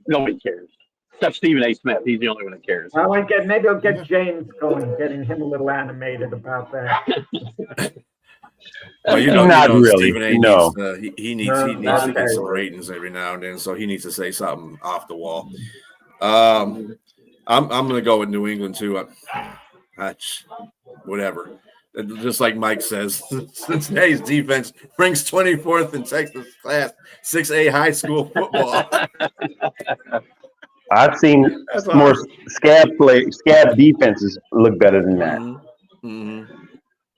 Nobody cares. Except Stephen A. Smith. He's the only one that cares. Well, maybe I'll get James going, getting him a little animated about that. Well, Not really. Stephen A. No. needs he needs to get some ratings every now and then, so he needs to say something off the wall. I'm going to go with New England too. Whatever. Just like Mike says, Cincinnati's defense ranks 24th in Texas Class 6A high school football. I've seen more scab defenses look better than that. Mm-hmm.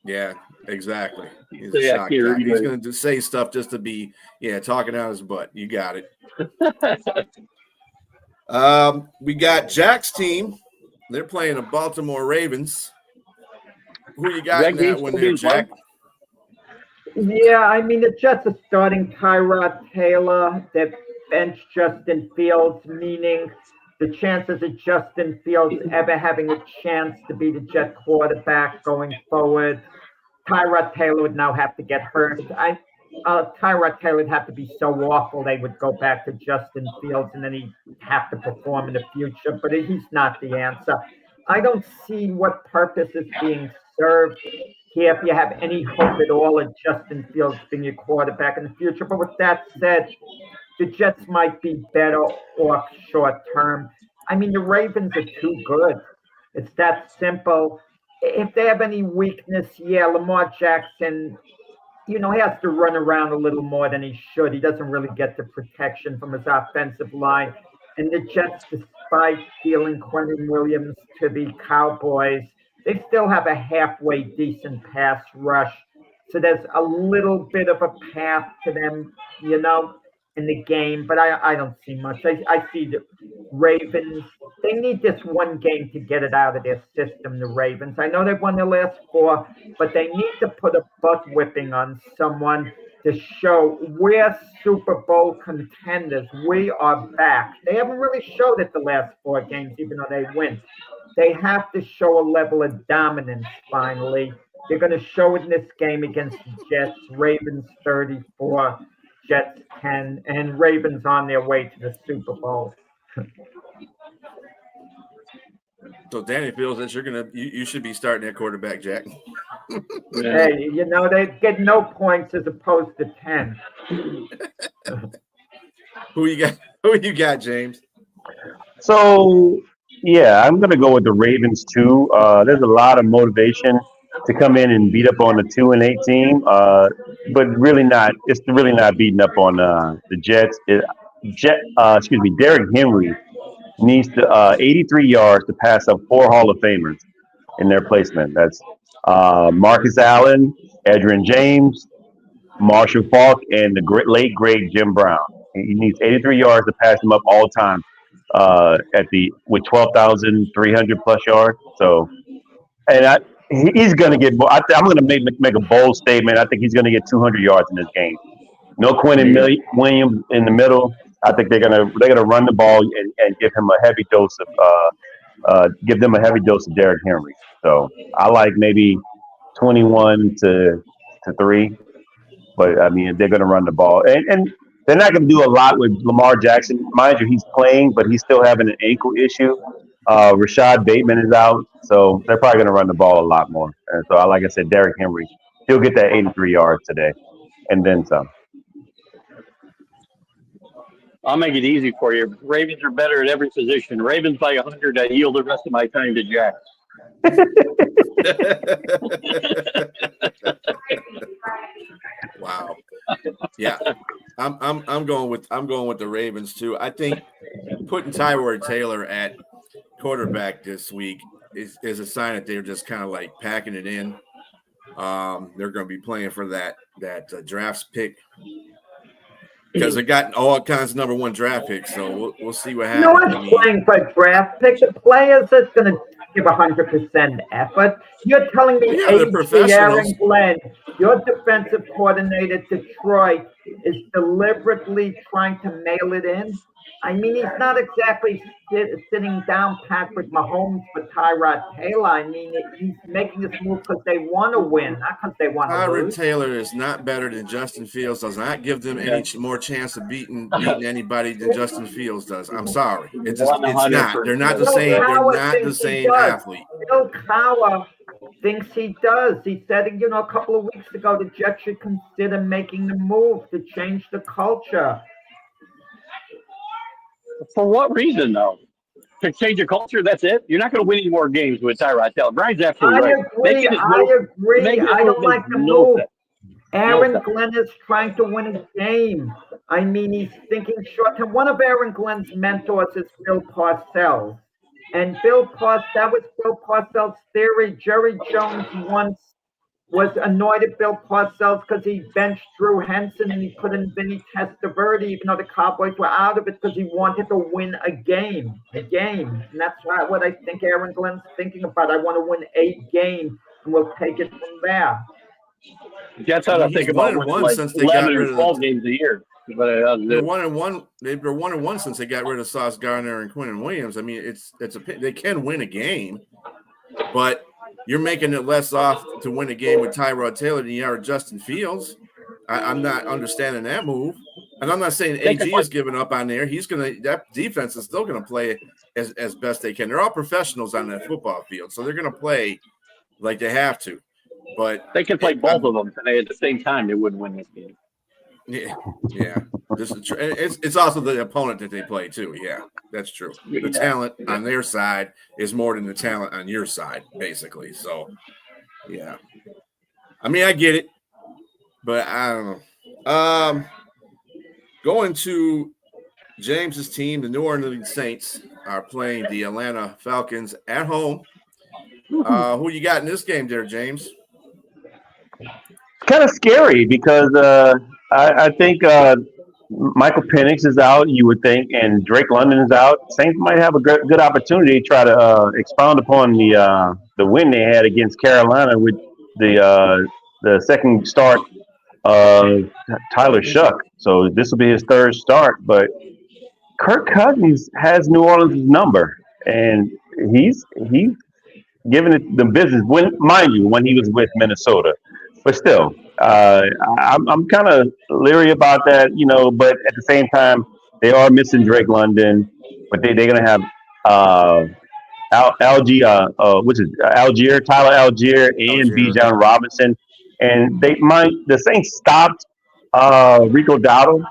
Yeah, exactly. He's So, a yeah, shock guy. He's going to say stuff just to be, talking out his butt. You got it. We got Jack's team. They're playing the Baltimore Ravens. Who you got in that one there, Jack? Yeah, I mean, the Jets are starting Tyrod Taylor. They've benched Justin Fields, meaning the chances of Justin Fields ever having a chance to be the Jet quarterback going forward, Tyrod Taylor would now have to get hurt. Tyrod Taylor would have to be so awful they would go back to Justin Fields and then he'd have to perform in the future, but he's not the answer. I don't see what purpose is being served here if you have any hope at all of Justin Fields being your quarterback in the future. But with that said, the Jets might be better off short term. I mean, the Ravens are too good. It's that simple. If they have any weakness, Lamar Jackson, he has to run around a little more than he should. He doesn't really get the protection from his offensive line. And the Jets, despite dealing Quentin Williams to the Cowboys, they still have a halfway decent pass rush. So there's a little bit of a path to them, in the game. But I don't see much. I see the Ravens. They need this one game to get it out of their system, the Ravens. I know they've won their last 4, but they need to put a butt whipping on someone to show we're Super Bowl contenders. We are back. They haven't really showed it the last 4 games, even though they win. They have to show a level of dominance finally. They're going to show it in this game against the Jets. Ravens 34, Jets 10, and Ravens on their way to the Super Bowl. So Danny feels that you should be starting at quarterback, Jack. Hey, they get no points as opposed to 10. Who you got, James? So, I'm going to go with the Ravens too. There's a lot of motivation to come in and beat up on the 2-8 team, but really not. It's really not beating up on the Jets. Derrick Henry needs to 83 yards to pass up 4 Hall of Famers in their placement. That's Marcus Allen, Adrian James, Marshall Faulk, and the late great Jim Brown. He needs 83 yards to pass them up all time with 12,300 plus yards. So, and he's going to get. I'm going to make a bold statement. I think he's going to get 200 yards in this game. No Quentin Williams in the middle. I think they're gonna run the ball and give him a heavy dose of Derrick Henry. So I like maybe 21-3, but I mean they're gonna run the ball and they're not gonna do a lot with Lamar Jackson. Mind you, he's playing, but he's still having an ankle issue. Rashad Bateman is out, so they're probably gonna run the ball a lot more. And so, like I said, Derrick Henry, he'll get that 83 yards today, and then some. I'll make it easy for you. Ravens are better at every position. Ravens by 100. I yield the rest of my time to Jack. Wow. Yeah, I'm going with the Ravens too. I think putting Tyrod Taylor at quarterback this week is a sign that they're just kind of like packing it in. They're going to be playing for that drafts pick. Because they got all kinds of number 1 draft picks, so we'll see what happens. No one's playing for a draft pick. The players that's going to give 100% effort. You're telling me they're professionals. Aaron Glenn Your defensive coordinator, Detroit, is deliberately trying to mail it in. I mean, he's not exactly sitting down pat with Mahomes for Tyrod Taylor. I mean, he's making this move because they want to win, not because they want to Tyrod lose. Taylor is not better than Justin Fields. Does not give them any more chance of beating anybody than Justin Fields does. I'm sorry, it's not. They're not the same. They're not the same athlete. Bill Cowher thinks he does. He said, a couple of weeks ago, the Jets should consider making the move to change the culture. For what reason, though? To change your culture, that's it? You're not going to win any more games with Tyrod Taylor. Brian's absolutely right. I agree. I don't like the move. Aaron Glenn is trying to win a game. I mean, he's thinking short term. One of Aaron Glenn's mentors is Bill Parcells. And that was Bill Parcells' theory. Jerry Jones once was annoyed at Bill Parcells because he benched Drew Henson and he put in Vinny Testaverde, even though the Cowboys were out of it, because he wanted to win a game. And that's what I think Aaron Glenn's thinking about. I want to win a game, and we'll take it from there. That's how I think about winning since they got rid of 12 games a year. They're 1-1. They've been 1-1 since they got rid of Sauce Gardner and Quinnen Williams. I mean, they can win a game, but you're making it less off to win a game with Tyrod Taylor than you are with Justin Fields. I'm not understanding that move. And I'm not saying AG is giving up on there. That defense is still gonna play as best they can. They're all professionals on that football field, so they're gonna play like they have to. But they can play both of them today at the same time. They wouldn't win this game. Yeah. This is true. It's also the opponent that they play too. Yeah, that's true. The talent on their side is more than the talent on your side, basically. So, yeah. I mean, I get it, but I don't know. Going to James's team, the New Orleans Saints are playing the Atlanta Falcons at home. Who you got in this game there, James? It's kind of scary because I think Michael Penix is out, you would think, and Drake London is out. Saints might have a good opportunity to try to expound upon the win they had against Carolina with the second start of Tyler Shuck. So this will be his third start, but Kirk Cousins has New Orleans' number, and he's giving it the business. Mind you, when he was with Minnesota, but still. I'm kind of leery about that, but at the same time, they are missing Drake London, but they're going to have Tyler Algier and Bijan Robinson. And the Saints stopped Rico Dowdle,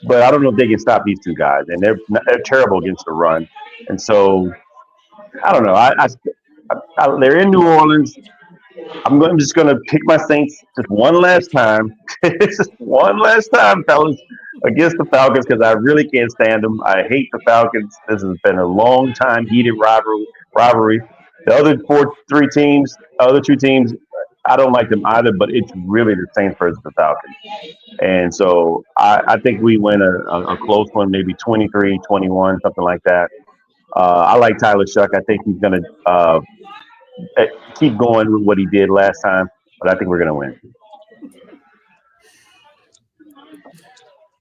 but I don't know if they can stop these two guys. And they're terrible against the run. And so, I don't know. They're in New Orleans. I'm just going to pick my Saints just one last time. Just one last time, fellas, against the Falcons because I really can't stand them. I hate the Falcons. This has been a long time heated rivalry. The other two teams, I don't like them either, but it's really the Saints versus the Falcons. And so I think we win a close one, maybe 23-21, something like that. I like Tyler Shuck. I think he's going to keep going with what he did last time, but I think we're going to win.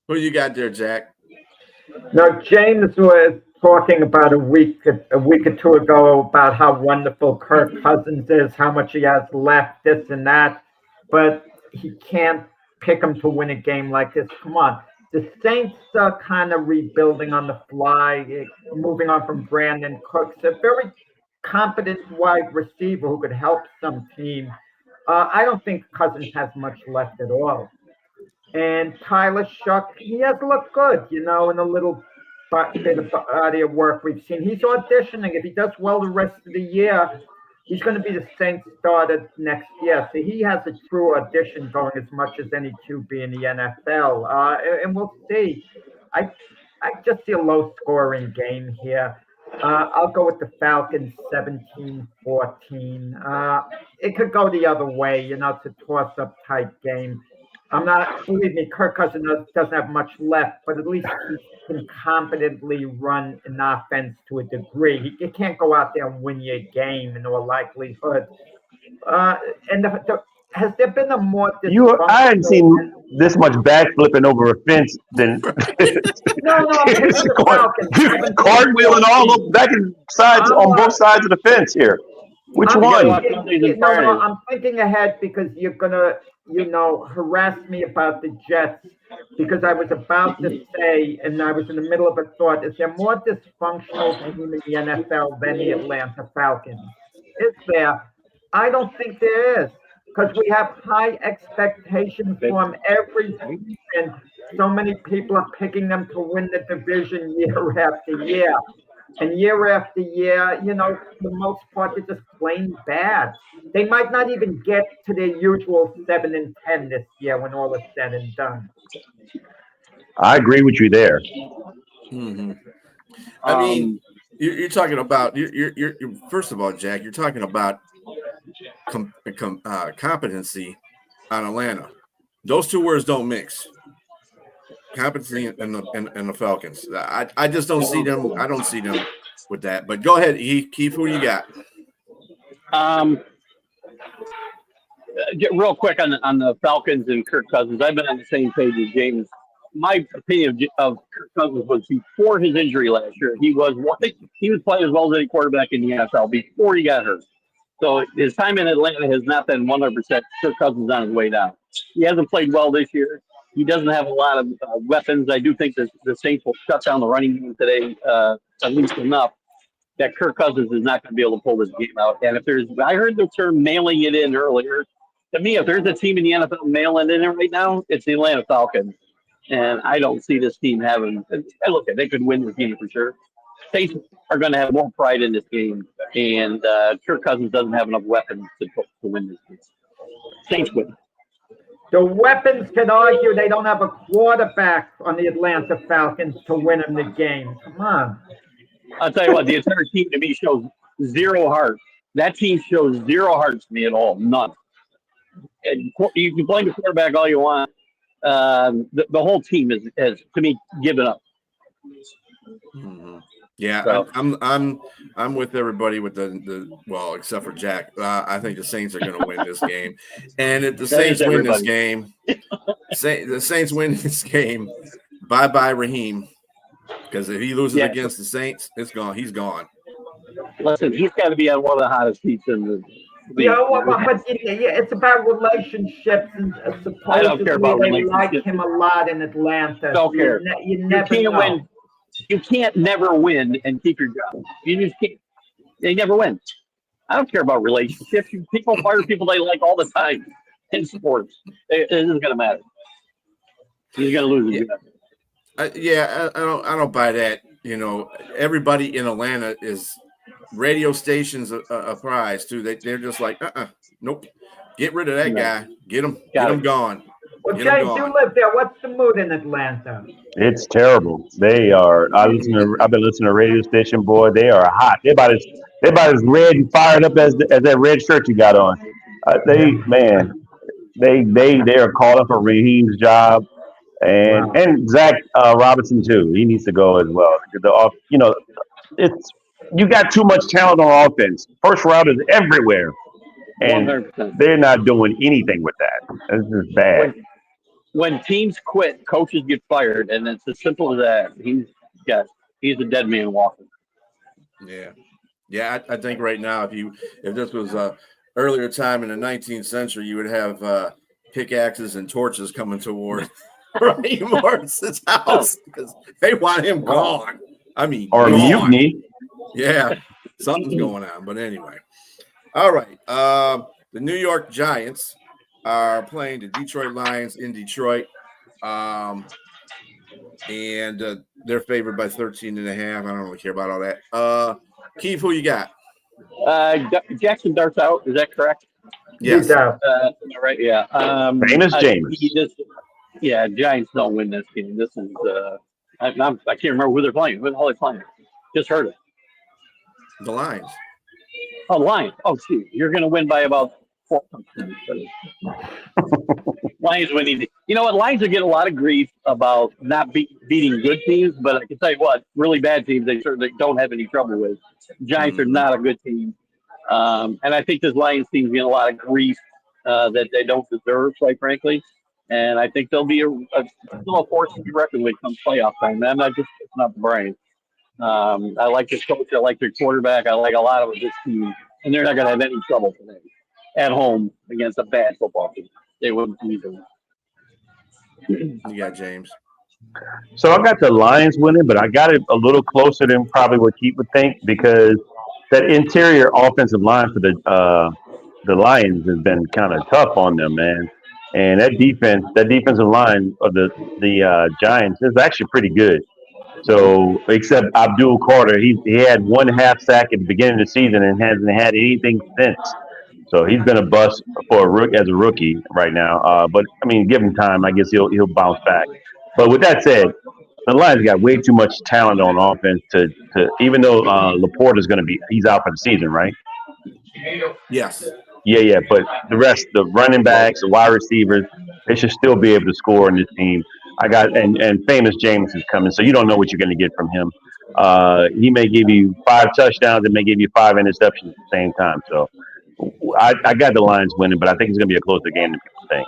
Who you got there, Jack? Now, James was talking about a week or two ago about how wonderful Kirk Cousins is, how much he has left, this and that, but he can't pick him to win a game like this. Come on. The Saints are kind of rebuilding on the fly, moving on from Brandon Cooks, a very competent wide receiver who could help some team. I don't think Cousins has much left at all. And Tyler Shuck, he has looked good, in a little bit of body of work we've seen. He's auditioning. If he does well the rest of the year, he's going to be the Saints starter next year. So he has a true audition going as much as any QB in the NFL. And we'll see. I just see a low-scoring game here. I'll go with the Falcons 17-14. It could go the other way, it's a toss-up type game. Believe me, Kirk Cousins doesn't have much left, but at least he can competently run an offense to a degree. He can't go out there and win you a game in all likelihood. And has there been a more I hadn't seen this much backflipping over a fence than No, I'm picking the Falcons. cartwheeling all up back and sides on both sides of the fence here. Which one? I'm thinking ahead because you're gonna, harass me about the Jets because I was about to say, and I was in the middle of a thought, is there more dysfunctional team in the NFL than the Atlanta Falcons? Is there? I don't think there is because we have high expectations from every season. So many people are picking them to win the division year after year. And year after year, for the most part, they're just plain bad. They might not even get to their usual 7-10 this year when all is said and done. I agree with you there. Mm-hmm. I mean, you're talking about you're first of all, Jack, you're talking about competency on Atlanta. Those two words don't mix. Competency and the Falcons. I just don't see them. I don't see them with that. But go ahead, Keith. Who you got? Real quick on the Falcons and Kirk Cousins. I've been on the same page as James. My opinion of Kirk Cousins was before his injury last year. He was playing as well as any quarterback in the NFL before he got hurt. So his time in Atlanta has not been 100% Kirk Cousins on his way down. He hasn't played well this year. He doesn't have a lot of weapons. I do think that the Saints will shut down the running game today, at least enough that Kirk Cousins is not going to be able to pull this game out. And I heard the term mailing it in earlier. To me, if there's a team in the NFL mailing it in right now, it's the Atlanta Falcons. And I don't see this team having. Look, they could win this game for sure. Saints are going to have more pride in this game, and Kirk Cousins doesn't have enough weapons to win this game. Saints win. The weapons can argue they don't have a quarterback on the Atlanta Falcons to win them the game. Come on. I'll tell you what, the entire team to me shows zero heart. That team shows zero heart to me at all. None. And you can blame the quarterback all you want. The whole team has to me given up. Mm-hmm. Yeah, so, I'm with everybody with the except for Jack. I think the Saints are going to win this game, and if the Saints win this game, the Saints win this game. Bye, Raheem, because if he loses against the Saints, it's gone. He's gone. Listen, he's got to be on one of the hottest seats in the. It's about relationships, and supposedly they like him a lot in Atlanta. Don't care. You never can't know. win. You can't never win and keep your job. You just can't. They never win. I don't care about relationships. People fire people they like all the time in sports. It isn't going to matter. He's going to lose his job. I don't buy that. Everybody in Atlanta is radio stations a prize too. They're just like, nope. Get rid of that guy. Get him gone. Well, James, you live there. What's the mood in Atlanta? It's terrible. They are. I've been listening to radio station, boy. They are hot. They're about as red and fired up as that red shirt you got on. They are calling for Raheem's job, and Zach Robinson too. He needs to go as well. You got too much talent on offense. First round is everywhere, and 100%. They're not doing anything with that. This is bad. When teams quit, coaches get fired, and it's as simple as that. He's a dead man walking. Yeah. I think right now, if this was earlier time in the 19th century, you would have pickaxes and torches coming toward Raheem Morris's house because they want him gone. I mean, or mutiny. Yeah, something's going on. But anyway, all right. The New York Giants are playing the Detroit Lions in Detroit, and they're favored by 13.5. I don't really care about all that. Keith, who you got? Jackson Dart's out. Is that correct? Yes. Right. Yeah. Famous James. Giants don't win this game. This is I can't remember who they're playing. Who the hell are they playing? Just heard it. The Lions. Oh, Lions. Oh, see, you're going to win by about 4. Lions winning. You know what? Lions are getting a lot of grief about not beating good teams, but I can tell you what, really bad teams they certainly don't have any trouble with. Giants are not a good team. And I think this Lions team's getting a lot of grief that they don't deserve, quite frankly. And I think they'll be still a force to be reckoned with come playoff time. And I'm not just picking up the brain. I like this coach. I like their quarterback. I like a lot of this team. And they're not going to have any trouble today at home against a bad football team. They wouldn't easily. You got James. So I got the Lions winning, but I got it a little closer than probably what Keith would think because that interior offensive line for the Lions has been kind of tough on them, man. And that defensive line of the Giants is actually pretty good. So except Abdul Carter, he had one half sack at the beginning of the season and hasn't had anything since. So he's been a bust as a rookie right now. But I mean, give him time. I guess he'll bounce back. But with that said, the Lions got way too much talent on offense to even though Laporte is going to he's out for the season, right? Yes. Yeah. But the rest, the running backs, the wide receivers, they should still be able to score in this team. And famous James is coming, so you don't know what you're going to get from him. He may give you 5 touchdowns and may give you 5 interceptions at the same time. So I got the Lions winning, but I think it's going to be a closer game than people think.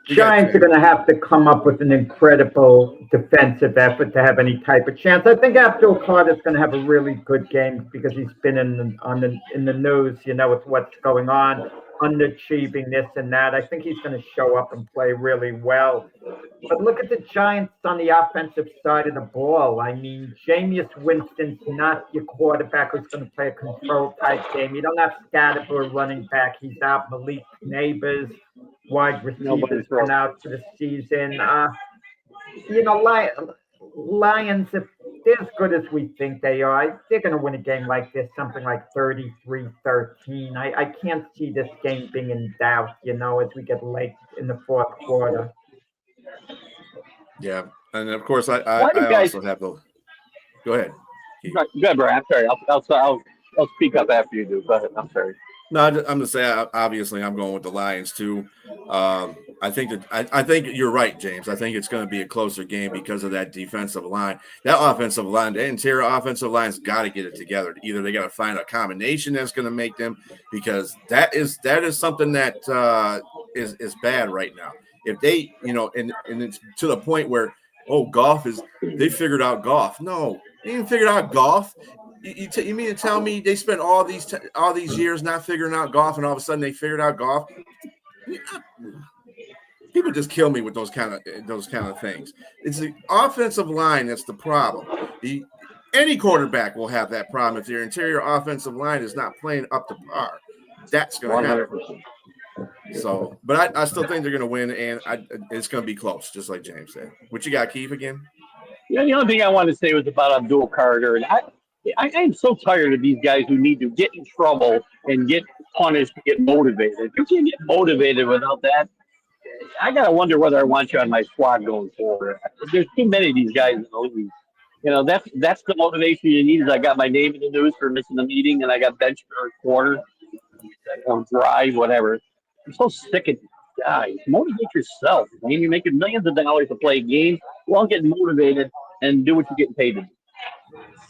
Giants are going to have to come up with an incredible defensive effort to have any type of chance. I think Abdul Carter is going to have a really good game because he's been in the news, with what's going on, underachieving this and that. I think he's going to show up and play really well. But look at the Giants on the offensive side of the ball. I mean, Jameis Winston's not your quarterback who's going to play a control type game. You don't have Scatterberg running back. He's out. Malik Neighbors, wide receivers, been out for the season. Lions, if they're as good as we think they are, they're going to win a game like this, something like 33-13. I can't see this game being in doubt, as we get late in the fourth quarter. Yeah, and of course, I also have the. Go ahead. Go ahead, Brian. I'm sorry. I'll speak up after you do. Go ahead. I'm sorry. No, I'm going to say, obviously, I'm going with the Lions, too. I think you're right, James. I think it's going to be a closer game because of that defensive line. That offensive line, the interior offensive line's got to get it together. Either they got to find a combination that's going to make them, because that is something that is bad right now. If they, and it's to the point where, they figured out golf. No, they didn't figure out golf. You mean to tell me they spent all these years not figuring out golf, and all of a sudden they figured out golf? People just kill me with those kind of things. It's the offensive line that's the problem. Any quarterback will have that problem if their interior offensive line is not playing up to par. That's going to happen. So, but I still think they're going to win, and it's going to be close, just like James said. What you got, Keith, again? Yeah, the only thing I wanted to say was about Abdul Carter, and I am so tired of these guys who need to get in trouble and get punished to get motivated. You can't get motivated without that. I got to wonder whether I want you on my squad going forward. There's too many of these guys in the league. That's the motivation you need. Is I got my name in the news for missing the meeting, and I got benched for a quarter, drive, whatever. I'm so sick of these guys. Motivate yourself. I mean, you're making millions of dollars to play games. Well, get motivated and do what you're getting paid to do.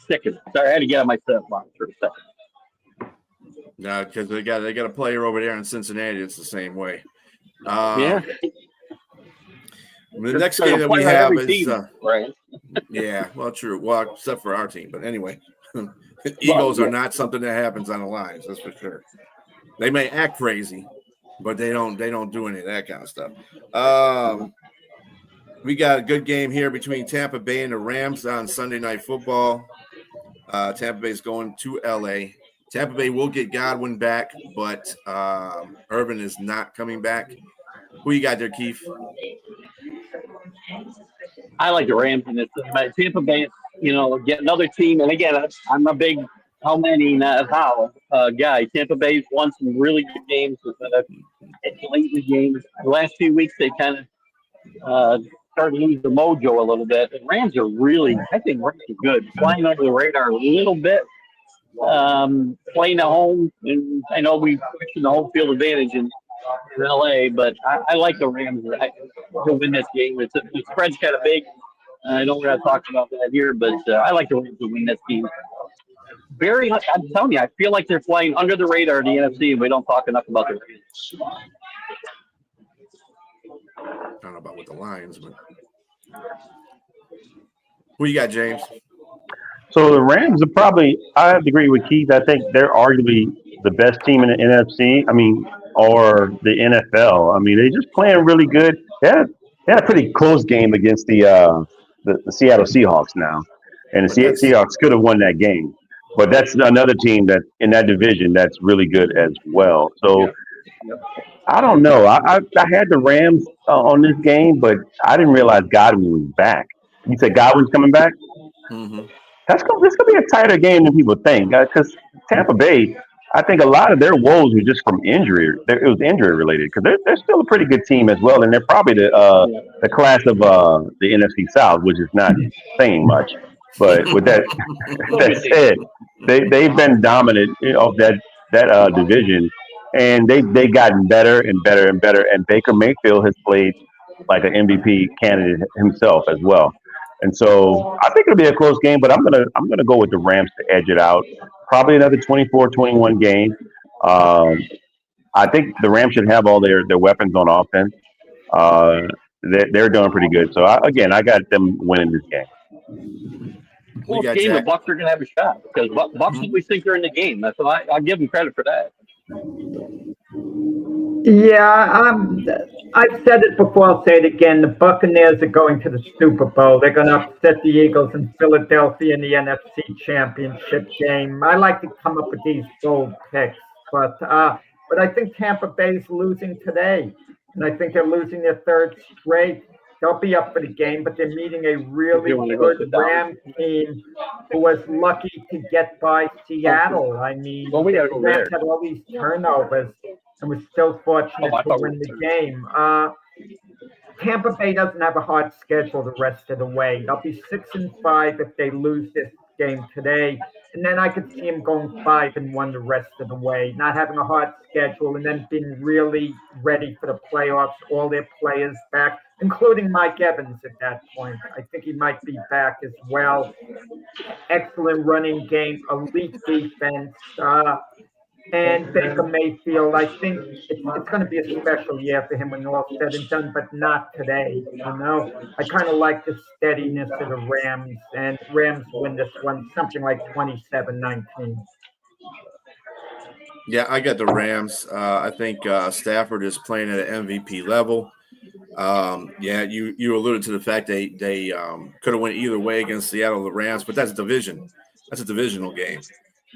Sick of it. Sorry, I had to get on my soapbox for a second. No, because they got a player over there in Cincinnati. It's the same way. Yeah. The next game that we have is right. Yeah, well, true. Well, except for our team, but anyway, Eagles are not something that happens on the Lions. That's for sure. They may act crazy, but they don't do any of that kind of stuff. We got a good game here between Tampa Bay and the Rams on Sunday Night Football. Tampa Bay is going to L.A. Tampa Bay will get Godwin back, but Urban is not coming back. Who you got there, Keith? I like the Rams in this. Tampa Bay, get another team. And again, I'm a big how many, not how guy. Tampa Bay's won some really good games late in the games. The last few weeks, they kind of started to lose the mojo a little bit. The Rams are really, I think, Rams are good. Flying under the radar a little bit. Playing at home, and I know we mentioned the home field advantage in LA, but I like the Rams to win this game. The spread's kind of big. I know we're not talking about that here, but I like the Rams to win this game. I'm telling you, I feel like they're flying under the radar in the NFC, and we don't talk enough about the Rams. I don't know about with the Lions, but who you got, James? So the Rams are probably, I have to agree with Keith. I think they're arguably the best team in the NFC. I mean, or the NFL. I mean, they're just playing really good. They had a pretty close game against the Seattle Seahawks now. And the Seahawks could have won that game. But that's another team that in that division that's really good as well. So I don't know. I had the Rams on this game, but I didn't realize Godwin was back. You said Godwin's coming back? Mm-hmm. This could be a tighter game than people think because Tampa Bay, I think a lot of their woes were just from injury. It was injury related because they're still a pretty good team as well, and they're probably the class of the NFC South, which is not saying much. But with that said, they've been dominant of that division, and they've gotten better and better and better. And Baker Mayfield has played like an MVP candidate himself as well. And so I think it'll be a close game, but I'm gonna go with the Rams to edge it out. Probably another 24-21 game. I think the Rams should have all their weapons on offense. They're doing pretty good. So I got them winning this game. Well, game the Bucs are going to have a shot because Bucs always think they're in the game. That's why I'll give them credit for that. Yeah, I've said it before. I'll say it again. The Buccaneers are going to the Super Bowl. They're going to upset the Eagles in Philadelphia in the NFC Championship game. I like to come up with these bold picks, but I think Tampa Bay's losing today, and I think they're losing their third straight. They'll be up for the game, but they're meeting a really good Ram team who was lucky to get by Seattle. I mean, the Rams had all these turnovers and was still fortunate to win the game. Tampa Bay doesn't have a hard schedule the rest of the way. They'll be 6-5 if they lose this game today. And then I could see them going 5-1 the rest of the way, not having a hard schedule, and then being really ready for the playoffs, all their players back, including Mike Evans at that point. I think he might be back as well. Excellent running game, elite defense. And Baker Mayfield, I think it's going to be a special year for him when all said and done, but not today. I kind of like the steadiness of the Rams, and Rams win this one something like 27-19. Yeah, I got the Rams. I think Stafford is playing at an MVP level. You alluded to the fact they could have went either way against Seattle or the Rams, but that's division. That's a divisional game.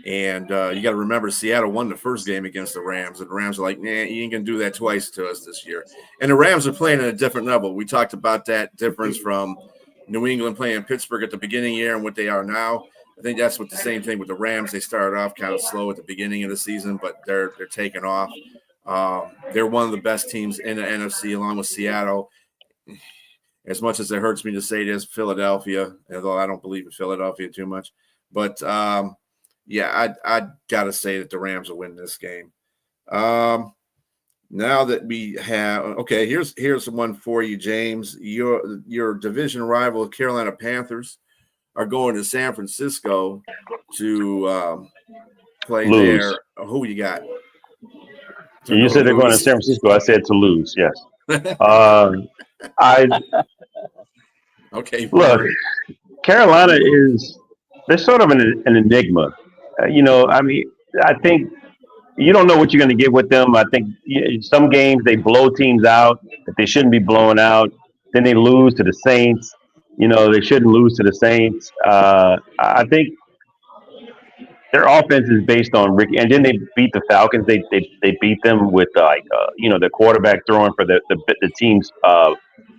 And you got to remember, Seattle won the first game against the Rams, and the Rams are like, nah, you ain't going to do that twice to us this year. And the Rams are playing at a different level. We talked about that difference from New England playing Pittsburgh at the beginning of the year and what they are now. I think that's what the same thing with the Rams. They started off kind of slow at the beginning of the season, but they're taking off. They're one of the best teams in the NFC, along with Seattle. As much as it hurts me to say this, Philadelphia, although I don't believe in Philadelphia too much. But, I got to say that the Rams will win this game. Now that we have – okay, here's one for you, James. Your division rival, Carolina Panthers, are going to San Francisco to play there. Who you got? You said they're going to San Francisco. I said to lose, yes. Okay. Look, Carolina they're sort of an enigma. I think you don't know what you're going to get with them. I think some games they blow teams out that they shouldn't be blowing out. Then they lose to the Saints. They shouldn't lose to the Saints. I think their offense is based on Ricky, and then they beat the Falcons. They beat them with the quarterback throwing for the team's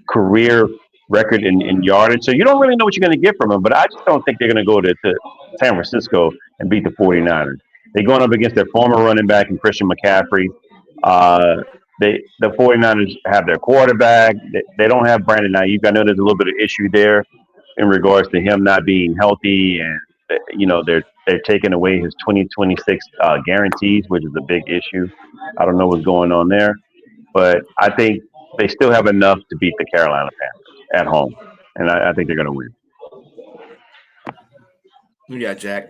career record in yardage. So you don't really know what you're going to get from them. But I just don't think they're going to go to San Francisco and beat the 49ers. They're going up against their former running back and Christian McCaffrey. The 49ers have their quarterback. They don't have Brandon Ayuk. I know there's a little bit of issue there in regards to him not being healthy, and they're taking away his 2026 guarantees, which is a big issue. I don't know what's going on there, but I think they still have enough to beat the Carolina Panthers at home, and I think they're going to win. Yeah, Jack.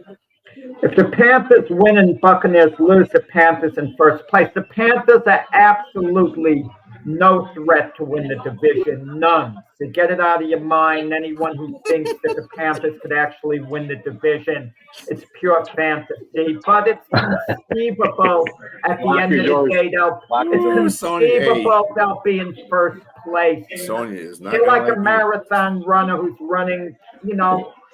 If the Panthers win and Buccaneers lose, the Panthers in first place. The Panthers are absolutely no threat to win the division. None. So get it out of your mind. Anyone who thinks that the Panthers could actually win the division, it's pure fantasy. But it's conceivable at the end of the day, they'll be in first place. Sonya is not They're like a you. marathon runner who's running,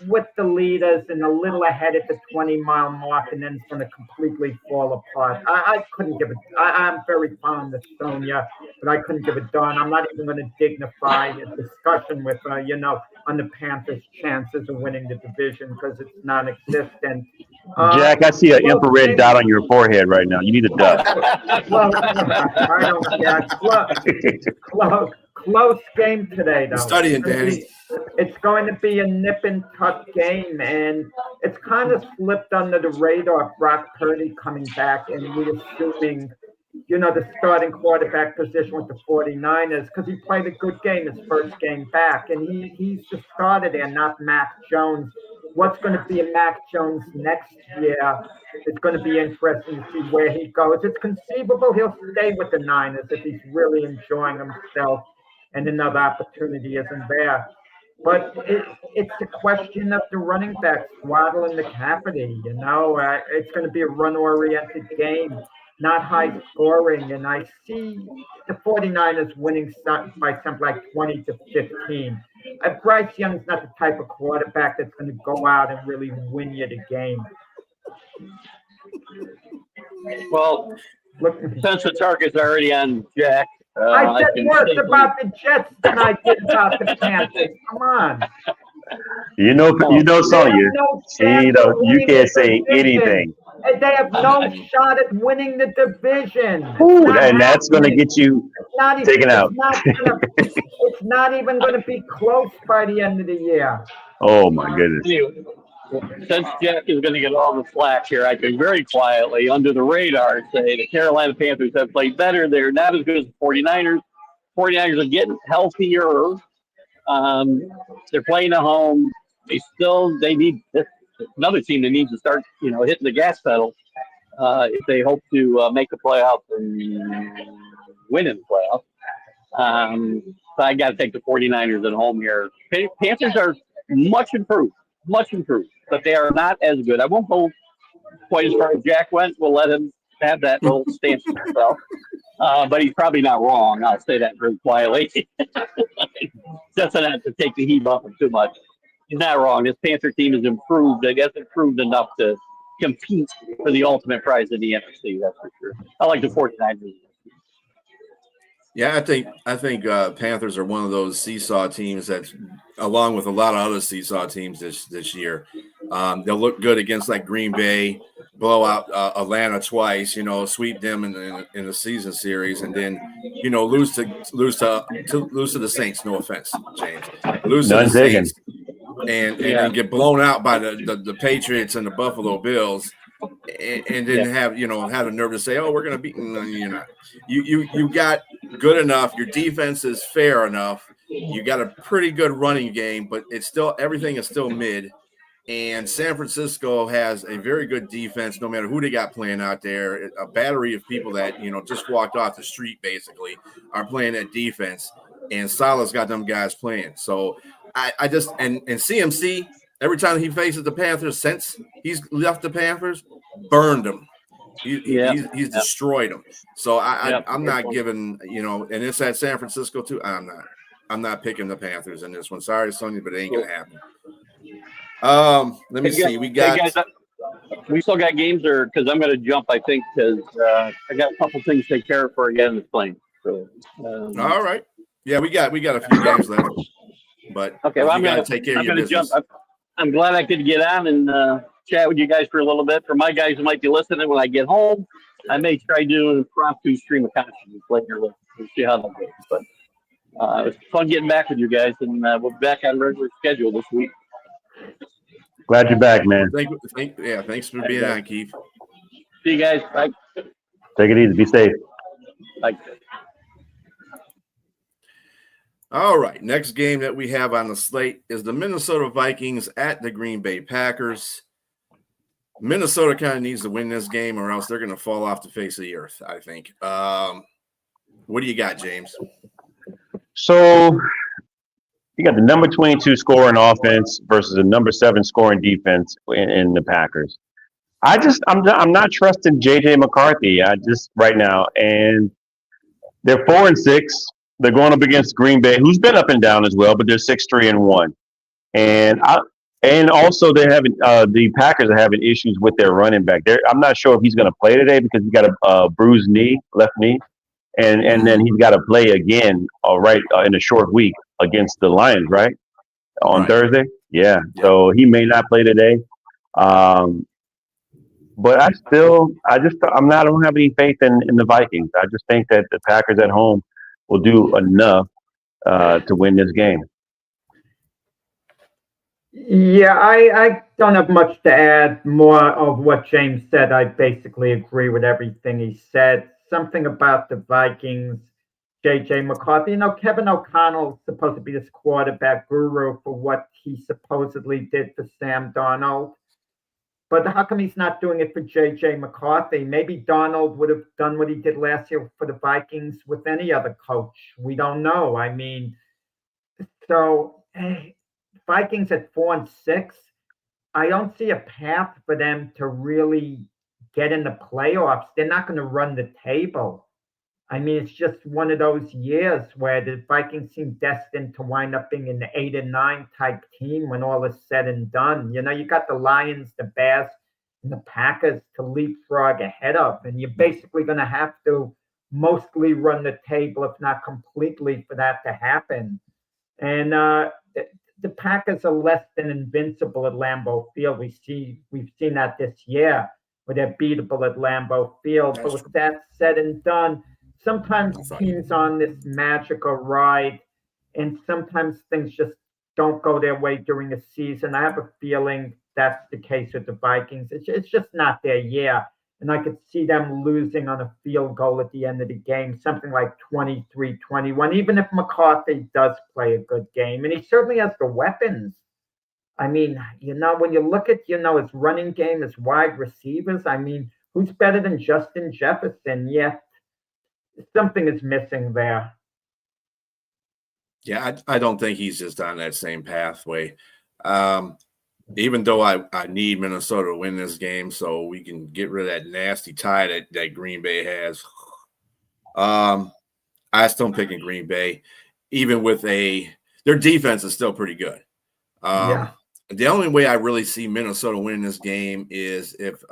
with the leaders and a little ahead at the 20-mile mark, and then it's going to completely fall apart. I couldn't give it. I'm very fond of Sonia, but I couldn't give a darn. I'm not even going to dignify a discussion with her, on the Panthers' chances of winning the division because it's non-existent. Jack, I see an infrared dot on your forehead right now. You need a dot. Close game today, though. Studying, Danny. It's going to be a nip and tuck game, and it's kind of slipped under the radar. Brock Purdy coming back, and we're assuming, the starting quarterback position with the 49ers because he played a good game his first game back, and he's the starter there, not Mac Jones. What's going to be a Mac Jones next year? It's going to be interesting to see where he goes. It's conceivable he'll stay with the Niners if he's really enjoying himself and another opportunity isn't there. But it's a question of the running backs, Waddle and McCaffrey. It's going to be a run-oriented game, not high scoring. And I see the 49ers winning by something like 20-15. Bryce Young's not the type of quarterback that's going to go out and really win you the game. Well, since the target's already on Jack, I said worse about the Jets than I did about the Panthers. Come on. Sonya. You can't say anything. They have no shot at winning the division. And that's going to get you taken out. It's not even going to be close by the end of the year. Oh, my goodness. Anyway, since Jack is going to get all the slack here, I can very quietly, under the radar, say the Carolina Panthers have played better. They're not as good as the 49ers. 49ers are getting healthier. They're playing at home. They need another team that needs to start, hitting the gas pedal if they hope to make the playoffs and win in the playoffs. So I got to take the 49ers at home here. Panthers are much improved, but they are not as good. I won't go quite as far as Jack went. We'll let him have that little stance for himself. But he's probably not wrong. I'll say that very quietly. Just not to take the heat off him too much. He's not wrong. This Panther team has improved. I guess improved enough to compete for the ultimate prize in the NFC. That's for sure. I like the 49ers. Yeah, I think Panthers are one of those seesaw teams that's, along with a lot of other seesaw teams this year. They'll look good against like Green Bay, blow out Atlanta twice, sweep them in the season series, and then lose to the Saints. No offense, James. Lose to the Saints and get blown out by the Patriots and the Buffalo Bills. And didn't have the nerve to say, "Oh, we're going to beat." No, you're not. You got good enough. Your defense is fair enough. You got a pretty good running game, but it's still everything is still mid. And San Francisco has a very good defense, no matter who they got playing out there. A battery of people that just walked off the street basically are playing that defense, and Salah's got them guys playing. So I just and CMC. Every time he faces the Panthers since he's left the Panthers, burned them. He's destroyed them. So I'm not giving, and it's at San Francisco too. I'm not picking the Panthers in this one. Sorry, Sonya, but it ain't gonna happen. Let me see. We still got games, because I'm gonna jump. I think because I got a couple things to take care of for again in the plane. So all right. Yeah, we got a few games left. But okay, well, I'm gonna take care of your business. Jump. I'm glad I could get on and chat with you guys for a little bit. For my guys who might be listening when I get home, I may try doing an impromptu stream of consciousness later. We'll see how that goes. But it was fun getting back with you guys, and we'll be back on regular schedule this week. Glad you're back, man. Thanks for being on, Keith. See you guys. Bye. Take it easy. Be safe. Bye. All right, next game that we have on the slate is the Minnesota Vikings at the Green Bay Packers. Minnesota kind of needs to win this game, or else they're going to fall off the face of the earth, I think. What do you got, James? So you got the number 22 scoring offense versus the number 7 scoring defense in the Packers. I'm not trusting JJ McCarthy. Right now, and they're 4-6. They're going up against Green Bay, who's been up and down as well, but they're 6-3-1. And also they're having the Packers are having issues with their running back. I'm not sure if he's going to play today because he's got a bruised left knee, and then he's got to play again. In a short week against the Lions, right on Thursday. Yeah, so he may not play today. But I don't have any faith in the Vikings. I just think that the Packers at home will do enough to win this game. Yeah, I don't have much to add more of what James said. I basically agree with everything he said. Something about the Vikings, J.J. McCarthy. Kevin O'Connell's supposed to be this quarterback guru for what he supposedly did for Sam Darnold. But how come he's not doing it for J.J. McCarthy? Maybe Darnold would have done what he did last year for the Vikings with any other coach. We don't know. Vikings at 4-6, I don't see a path for them to really get in the playoffs. They're not going to run the table. It's just one of those years where the Vikings seem destined to wind up being an 8-9 type team when all is said and done. You got the Lions, the Bears, and the Packers to leapfrog ahead of, and you're basically going to have to mostly run the table, if not completely, for that to happen. And the Packers are less than invincible at Lambeau Field. We've seen that this year, where they're beatable at Lambeau Field. But with that said and done, sometimes teams on this magical ride, and sometimes things just don't go their way during the season. I have a feeling that's the case with the Vikings. It's just not their year. And I could see them losing on a field goal at the end of the game, something like 23-21, even if McCarthy does play a good game. And he certainly has the weapons. When you look at, his running game, his wide receivers, who's better than Justin Jefferson? Yet something is missing there. Yeah, I don't think he's just on that same pathway. Even though I need Minnesota to win this game so we can get rid of that nasty tie that Green Bay has, I still am picking Green Bay, even with their defense is still pretty good. The only way I really see Minnesota winning this game is if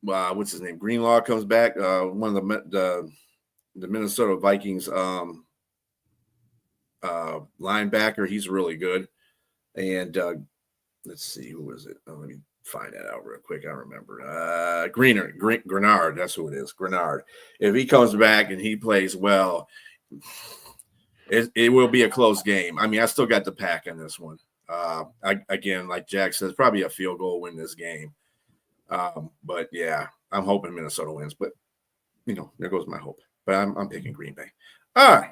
what's his name, Greenlaw comes back, one of the Minnesota Vikings linebacker. He's really good. And let's see, who was it? Let me find that out real quick. I remember Grenard. That's who it is, Grenard. If he comes back and he plays well, it will be a close game. I still got the Pack in this one. Again, like Jack says, probably a field goal win this game. But yeah, I'm hoping Minnesota wins. But there goes my hope. But I'm picking Green Bay. All right.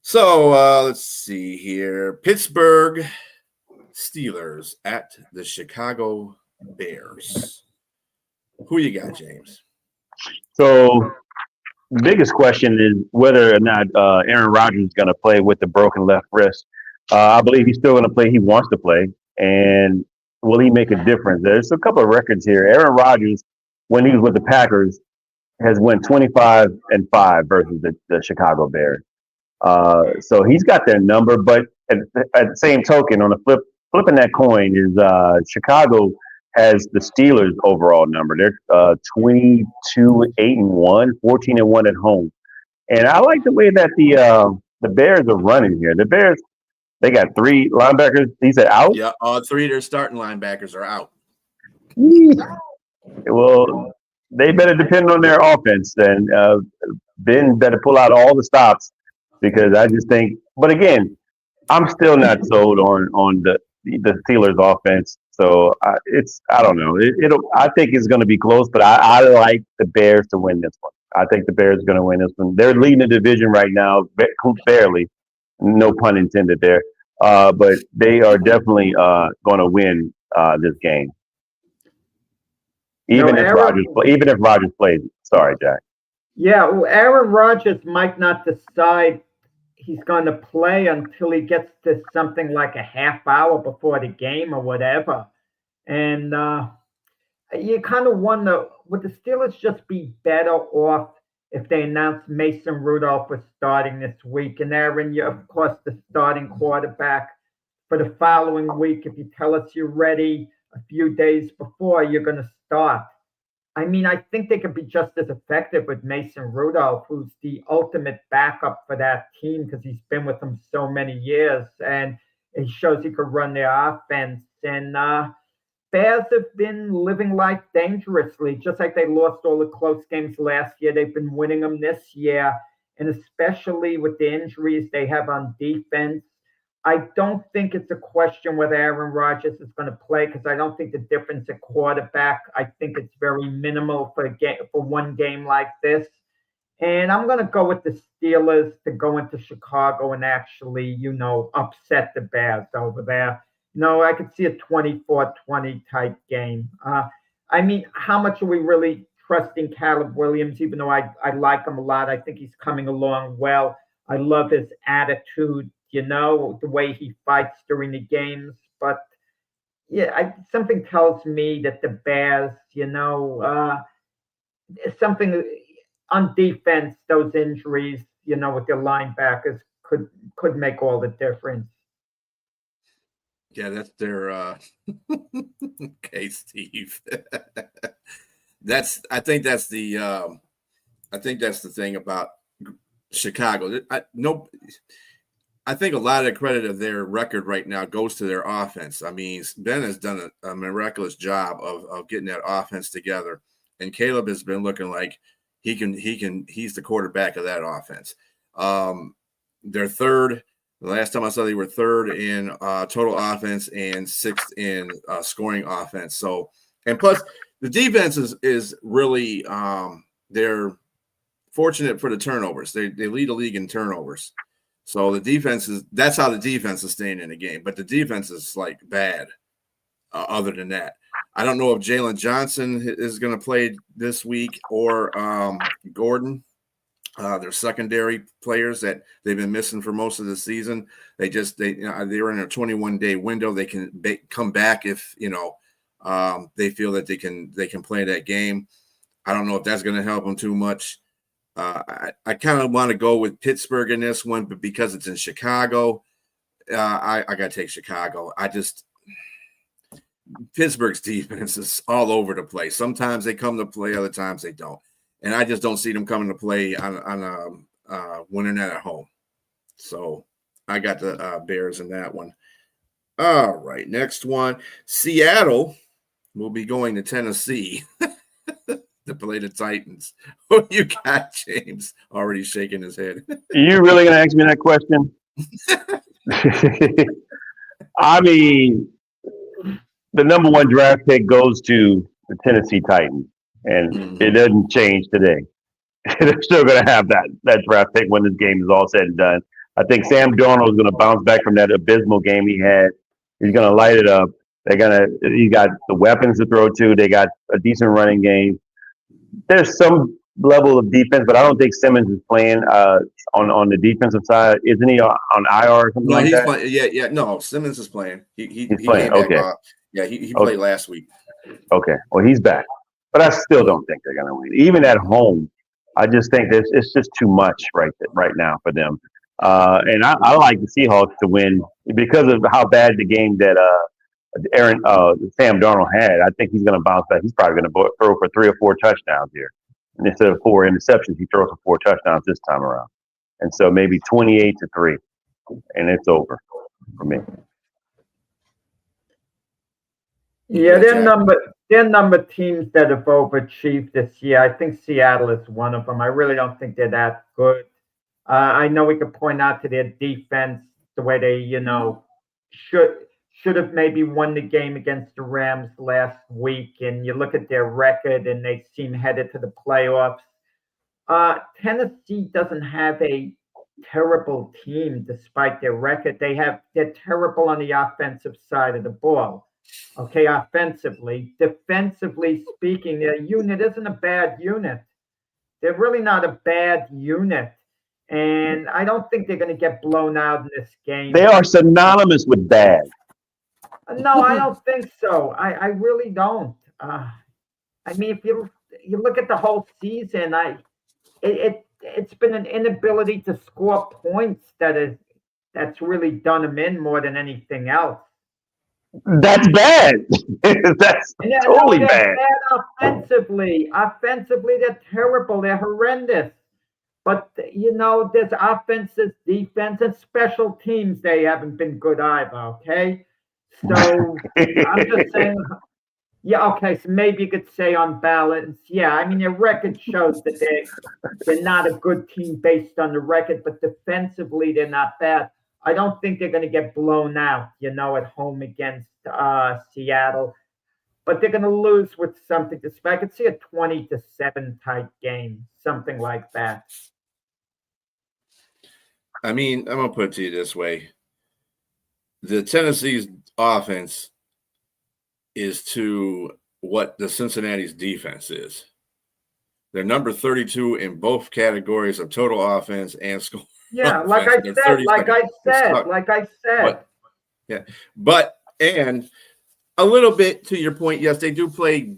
So let's see here. Pittsburgh Steelers at the Chicago Bears. Who you got, James? So the biggest question is whether or not Aaron Rodgers is going to play with the broken left wrist. I believe he's still going to play. He wants to play. And will he make a difference? There's a couple of records here. Aaron Rodgers, when he was with the Packers, has won 25-5 versus the Chicago Bears. So he's got their number, but at the same token, on the flipping that coin is Chicago has the Steelers' overall number. They're 22-8-1, 14-1 at home, and I like the way that the Bears are running here. The Bears, they got 3 linebackers. These are out. Yeah, all 3 of their starting linebackers are out. Well, they better depend on their offense, and Ben better pull out all the stops. Because I just think, but again, I'm still not sold on the Steelers offense. So I don't know. I think it's going to be close, but I like the Bears to win this one. I think the Bears are going to win this one. They're leading the division right now, fairly, no pun intended there. But they are definitely going to win this game. No, Even if Rodgers plays. Sorry, Jack. Yeah, well, Aaron Rodgers might not decide he's going to play until he gets to something like a half hour before the game or whatever. And you kind of wonder, would the Steelers just be better off if they announced Mason Rudolph was starting this week? And Aaron, you're, of course, the starting quarterback for the following week. If you tell us you're ready a few days before, you're going to start. I mean, I think they could be just as effective with Mason Rudolph, who's the ultimate backup for that team because he's been with them so many years and he shows he could run their offense. And Bears have been living life dangerously, just like they lost all the close games last year. They've been winning them this year, and especially with the injuries they have on defense. I don't think it's a question whether Aaron Rodgers is going to play because I don't think the difference at quarterback, I think it's very minimal for one game like this. And I'm going to go with the Steelers to go into Chicago and actually, upset the Bears over there. I could see a 24-20 type game. I mean, how much are we really trusting Caleb Williams, even though I like him a lot? I think he's coming along well. I love his attitude. The way he fights during the games. But, yeah, something tells me that the Bears, something on defense, those injuries, with their linebackers could make all the difference. Yeah, that's their okay, Steve. I think that's the thing about Chicago. I think a lot of the credit of their record right now goes to their offense. I mean, Ben has done a miraculous job of getting that offense together, and Caleb has been looking like he's the quarterback of that offense. They're third. The last time I saw they were third in total offense and sixth in scoring offense. So, and plus the defense is really they're fortunate for the turnovers. They lead the league in turnovers. So that's how the defense is staying in the game. But the defense is like bad other than that. I don't know if Jalen Johnson is going to play this week or Gordon. They're secondary players that they've been missing for most of the season. They're in a 21-day window. They can come back if they feel that they can play that game. I don't know if that's going to help them too much. I kind of want to go with Pittsburgh in this one, but because it's in Chicago, I got to take Chicago. Pittsburgh's defense is all over the place. Sometimes they come to play, other times they don't. And I just don't see them coming to play on winning that at home. So I got the Bears in that one. All right, next one. Seattle will be going to Tennessee to play the Titans. Who you got, James? Already shaking his head. Are you really going to ask me that question? I mean, the number one draft pick goes to the Tennessee Titans, and it doesn't change today. They're still going to have that draft pick when this game is all said and done. I think Sam Darnold is going to bounce back from that abysmal game he had. He's going to light it up. He got the weapons to throw to. They got a decent running game. There's some level of defense, but I don't think Simmons is playing on the defensive side. Isn't he on IR or something like that? Playing. Yeah. No, Simmons is playing. He's playing. Okay. He played last week. Okay. Well, he's back. But I still don't think they're going to win. Even at home, I just think it's just too much right now for them. And I like the Seahawks to win because of how bad the game that Sam Darnold had. I think he's going to bounce back. He's probably going to throw for 3 or 4 touchdowns here. And instead of 4 interceptions, he throws for 4 touchdowns this time around. And so maybe 28-3, and it's over for me. Yeah, they're number teams that have overachieved this year. I think Seattle is one of them. I really don't think they're that good. I know we could point out to their defense the way they, should have maybe won the game against the Rams last week. And you look at their record and they seem headed to the playoffs. Tennessee doesn't have a terrible team despite their record. They're terrible on the offensive side of the ball. Okay, offensively. Defensively speaking, their unit isn't a bad unit. They're really not a bad unit. And I don't think they're going to get blown out in this game. They are synonymous with bad. No, I don't think so. I really don't. I mean, if you look at the whole season, it's been an inability to score points that's really done them in more than anything else. That's bad. That's totally they're bad. Offensively. Offensively, they're terrible. They're horrendous. But, there's offenses, defense, and special teams. They haven't been good either, okay? So I'm just saying, yeah, okay, so maybe you could say on balance, yeah, I mean, their record shows that they're not a good team based on the record, but defensively, they're not bad. I don't think they're going to get blown out, at home against Seattle. But they're going to lose with something. I could see a 20-7 type game, something like that. I mean, I'm going to put it to you this way. The Tennessee's offense is to what the Cincinnati's defense is. They're number 32 in both categories of total offense and score. Yeah, like I said. And a little bit to your point, yes, they do play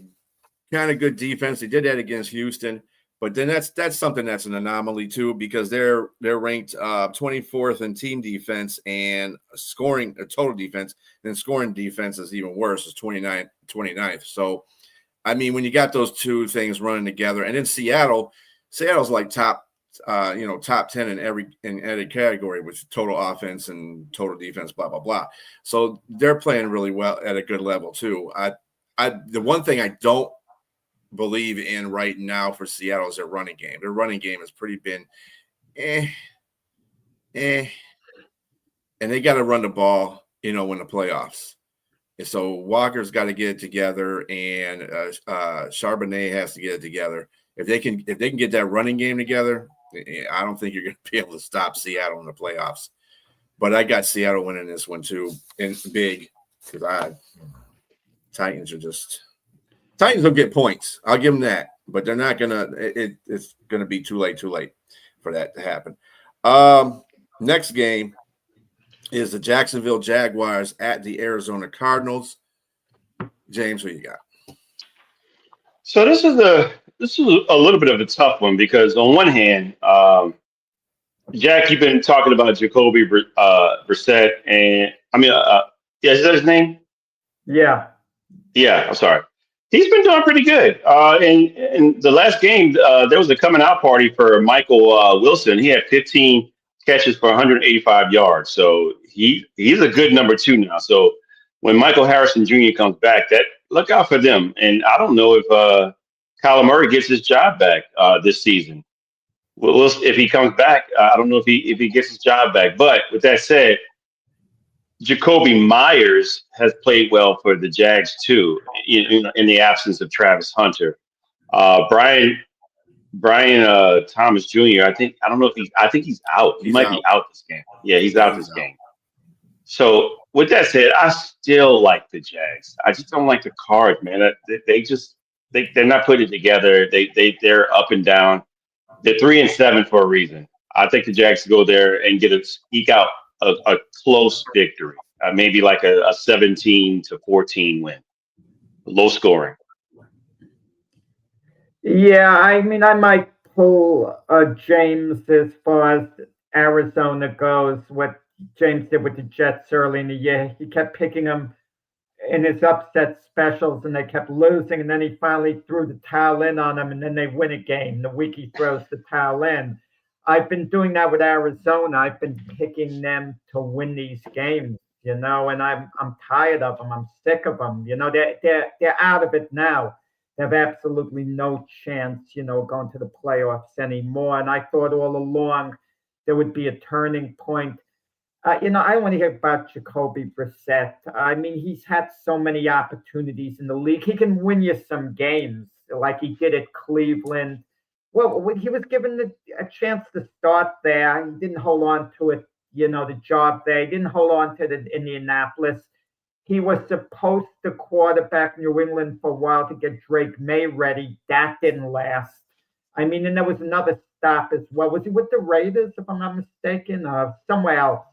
kind of good defense. They did that against Houston, but then that's something that's an anomaly too, because they're ranked 24th in team defense and scoring total defense, and scoring defense is even worse, is 29th. So, I mean, when you got those two things running together, and then Seattle's like top 10 in every category with total offense and total defense, blah, blah, blah. So they're playing really well at a good level too. The one thing I don't believe in right now for Seattle is their running game. Their running game has pretty been and they got to run the ball, in the playoffs. And so Walker's got to get it together, and Charbonnet has to get it together. If they can get that running game together, I don't think you're going to be able to stop Seattle in the playoffs. But I got Seattle winning this one too, and big, because Titans will get points. I'll give them that, but they're not going to. It's going to be too late for that to happen. Next game is the Jacksonville Jaguars at the Arizona Cardinals. James, what you got? So this is a little bit of a tough one, because on one hand, Jack, you've been talking about Jacoby Brissett, and is that his name? Yeah. I'm sorry. He's been doing pretty good. In the last game, there was a coming out party for Michael Wilson. He had 15 catches for 185 yards. So he's a good number 2 now. So when Michael Harrison Jr. comes back, look out for them. And I don't know if Kyler Murray gets his job back this season. We'll if he comes back. I don't know if he gets his job back. But with that said, Jacoby Myers has played well for the Jags too, in the absence of Travis Hunter. Brian Thomas Jr. I think he's out. He might be out this game. Yeah, he's out this game. So with that said, I still like the Jags. I just don't like the Cards, man. They're not putting it together. They're up and down. They're 3-7 for a reason. I think the Jags go there and eke out a close victory, maybe like a 17-14 win, low scoring. Yeah, I mean, I might pull James as far as Arizona goes. What James did with the Jets early in the year, he kept picking them in his upset specials, and they kept losing, and then he finally threw the towel in on them, and then they win a game the week he throws the towel in. I've been doing that with Arizona. I've been picking them to win these games, and I'm tired of them. I'm sick of them. They're out of it now. They have absolutely no chance, going to the playoffs anymore. And I thought all along there would be a turning point. I want to hear about Jacoby Brissett. I mean, he's had so many opportunities in the league. He can win you some games like he did at Cleveland. Well, when he was given a chance to start there, he didn't hold on to it, the job there. He didn't hold on to it in Indianapolis. he was supposed to quarterback New England for a while to get Drake May ready. That didn't last. I mean, and there was another stop as well. Was he with the Raiders, if I'm not mistaken? Somewhere else.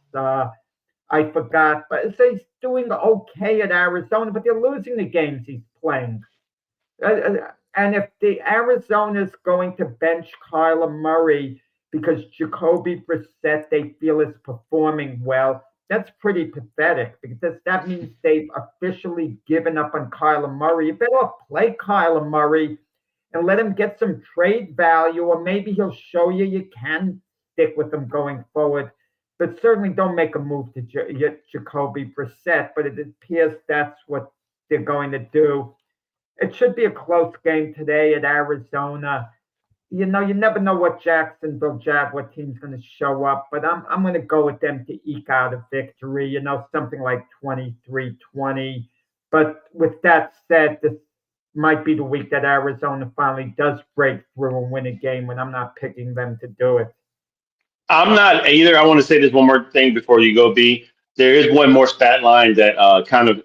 I forgot. But so he's doing okay at Arizona, but they're losing the games he's playing. And if the Arizona's going to bench Kyler Murray because Jacoby Brissett they feel is performing well, that's pretty pathetic because that means they've officially given up on Kyler Murray. You better play Kyler Murray and let him get some trade value, or maybe he'll show you can stick with him going forward. But certainly don't make a move to Jacoby Brissett. But it appears that's what they're going to do. It should be a close game today at Arizona. You never know what Jacksonville Jaguar team's going to show up, but I'm going to go with them to eke out a victory, something like 23-20. But with that said, this might be the week that Arizona finally does break through and win a game when I'm not picking them to do it. I'm not either. I want to say this one more thing before you go, B. There is one more stat line that kind of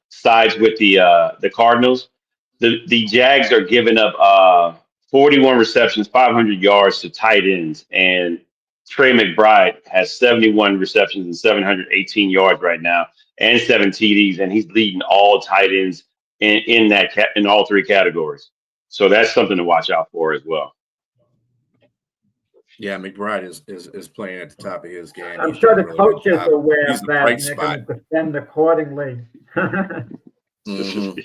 sides with the Cardinals. The Jags are giving up 41 receptions, 500 yards to tight ends, and Trey McBride has 71 receptions and 718 yards right now, and 7 TDs, and he's leading all tight ends in all three categories. So that's something to watch out for as well. Yeah, McBride is playing at the top of his game. I'm sure the coaches are aware of that, and they're going to defend accordingly. Mm-hmm.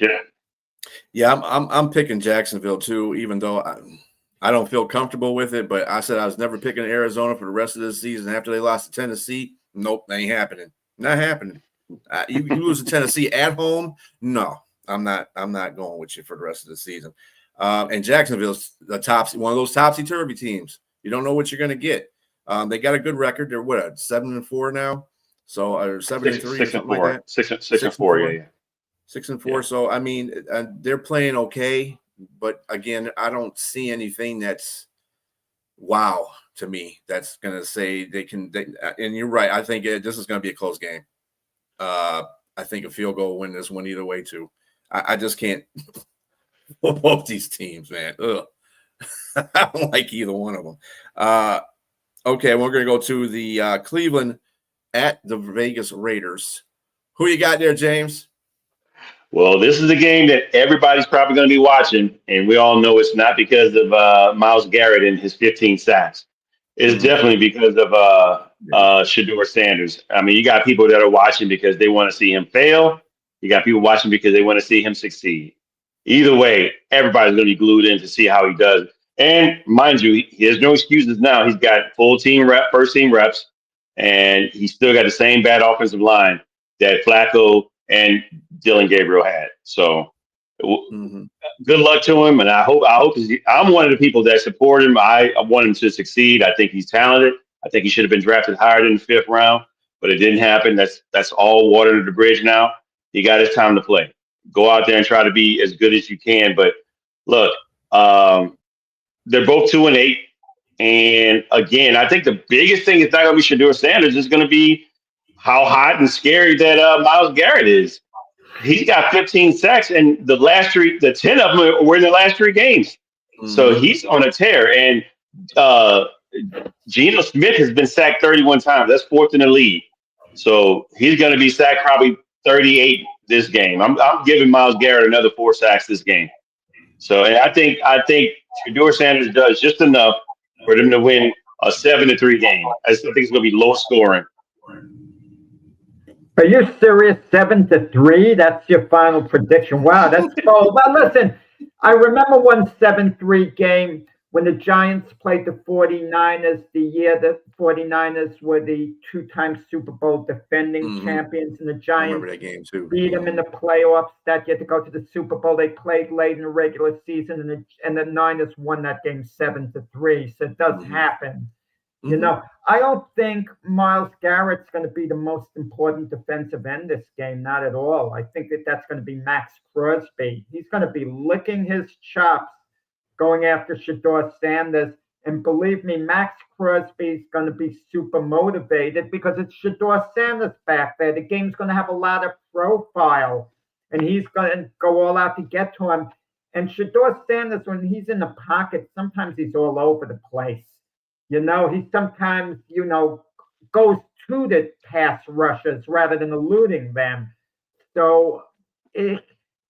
Yeah, I'm picking Jacksonville too, even though I don't feel comfortable with it. But I said I was never picking Arizona for the rest of this season. After they lost to Tennessee, nope, ain't happening. Not happening. You lose to Tennessee at home, no, I'm not going with you for the rest of the season. And Jacksonville's one of those topsy-turvy teams. You don't know what you're going to get. They got a good record. They're 7-4 now, so or 7-3, 6-4, like that. 6-4, yeah. 6-4. Yeah. So I mean, they're playing okay, but again, I don't see anything that's wow to me. That's going to say they can. And you're right. I think this is going to be a close game. I think a field goal win this one either way too. I just can't. Both these teams, man. Ugh. I don't like either one of them. Okay, we're going to go to the Cleveland at the Vegas Raiders. Who you got there, James? Well, this is a game that everybody's probably going to be watching, and we all know it's not because of Myles Garrett and his 15 sacks. It's definitely because of Shedeur Sanders. I mean, you got people that are watching because they want to see him fail. You got people watching because they want to see him succeed. Either way, everybody's going to be glued in to see how he does. And mind you, he has no excuses now. He's got first team reps, and he's still got the same bad offensive line that Flacco and Dylan Gabriel had. So good luck to him. And I hope I'm one of the people that support him. I want him to succeed. I think he's talented. I think he should have been drafted higher in the 5th round, but it didn't happen. That's all water under the bridge now. He got his time to play. Go out there and try to be as good as you can. But look, they're both 2-8. And again, I think the biggest thing is not going to be Shedeur Sanders. It's going to be how hot and scary that Myles Garrett is. He's got 15 sacks, and the 10 of them were in the last 3 games. So he's on a tear. And Geno Smith has been sacked 31 times. That's 4th in the league. So he's going to be sacked probably 38 this game. I'm giving Myles Garrett another 4 sacks this game. So, and I think Shedeur Sanders does just enough for them to win a 7-3 game. I think it's going to be low scoring. Are you serious? 7-3? That's your final prediction. Wow, that's bold. Well, listen, I remember one 7-3 game when the Giants played the 49ers the year the 49ers were the 2-time Super Bowl defending champions, and the Giants that game too. beat them in the playoffs that year to go to the Super Bowl. They played late in the regular season, and the Niners won that game 7-3. So it does happen. You know, I don't think Myles Garrett's going to be the most important defensive end this game. Not at all. I think that's going to be Max Crosby. He's going to be licking his chops going after Shedeur Sanders. And believe me, Max Crosby's going to be super motivated because it's Shedeur Sanders back there. The game's going to have a lot of profile, and he's going to go all out to get to him. And Shedeur Sanders, when he's in the pocket, sometimes he's all over the place. He sometimes, goes to the pass rushers rather than eluding them. So it's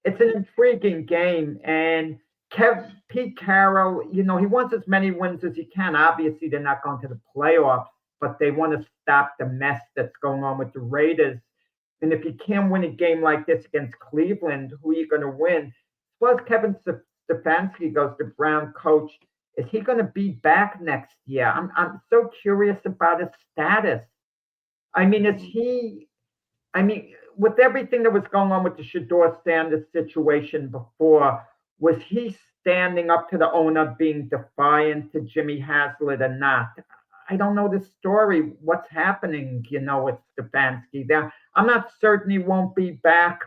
an intriguing game. And Pete Carroll, he wants as many wins as he can. Obviously, they're not going to the playoffs, but they want to stop the mess that's going on with the Raiders. And if you can't win a game like this against Cleveland, who are you going to win? As far as Kevin Stefanski goes, the Brown coach, is he going to be back next year? I'm so curious about his status. With everything that was going on with the Shedeur Sanders situation before, was he standing up to the owner, being defiant to Jimmy Haslett or not? I don't know the story. What's happening, with Stefanski there? I'm not certain he won't be back,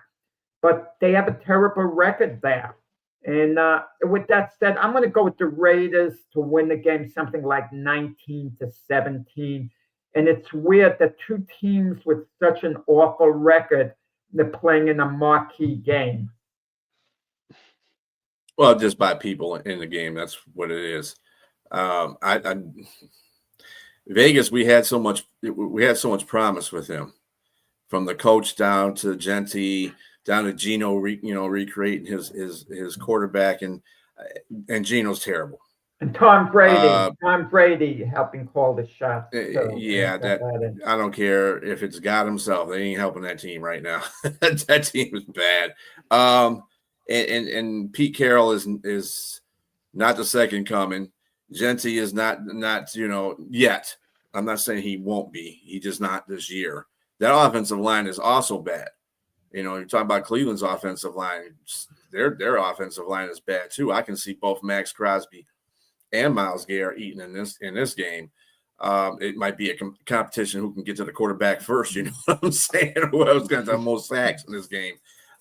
but they have a terrible record there. And with that said, I'm going to go with the Raiders to win the game, something like 19-17. And it's weird that two teams with such an awful record, they're playing in a marquee game. Well, just by people in the game, that's what it is. Vegas, we had so much promise with him, from the coach down to Genti, down to Geno, recreating his quarterback, and Geno's terrible. And Tom Brady helping call the shots. So I don't care if it's God himself. They ain't helping that team right now. That team is bad. And Pete Carroll is not the second coming. Genti is not yet. I'm not saying he won't be. He just not this year. That offensive line is also bad. You're talking about Cleveland's offensive line. Their offensive line is bad too. I can see both Max Crosby and Myles Garrett eating in this game. It might be a competition who can get to the quarterback first. You know what I'm saying? Whoever's going to have most sacks in this game.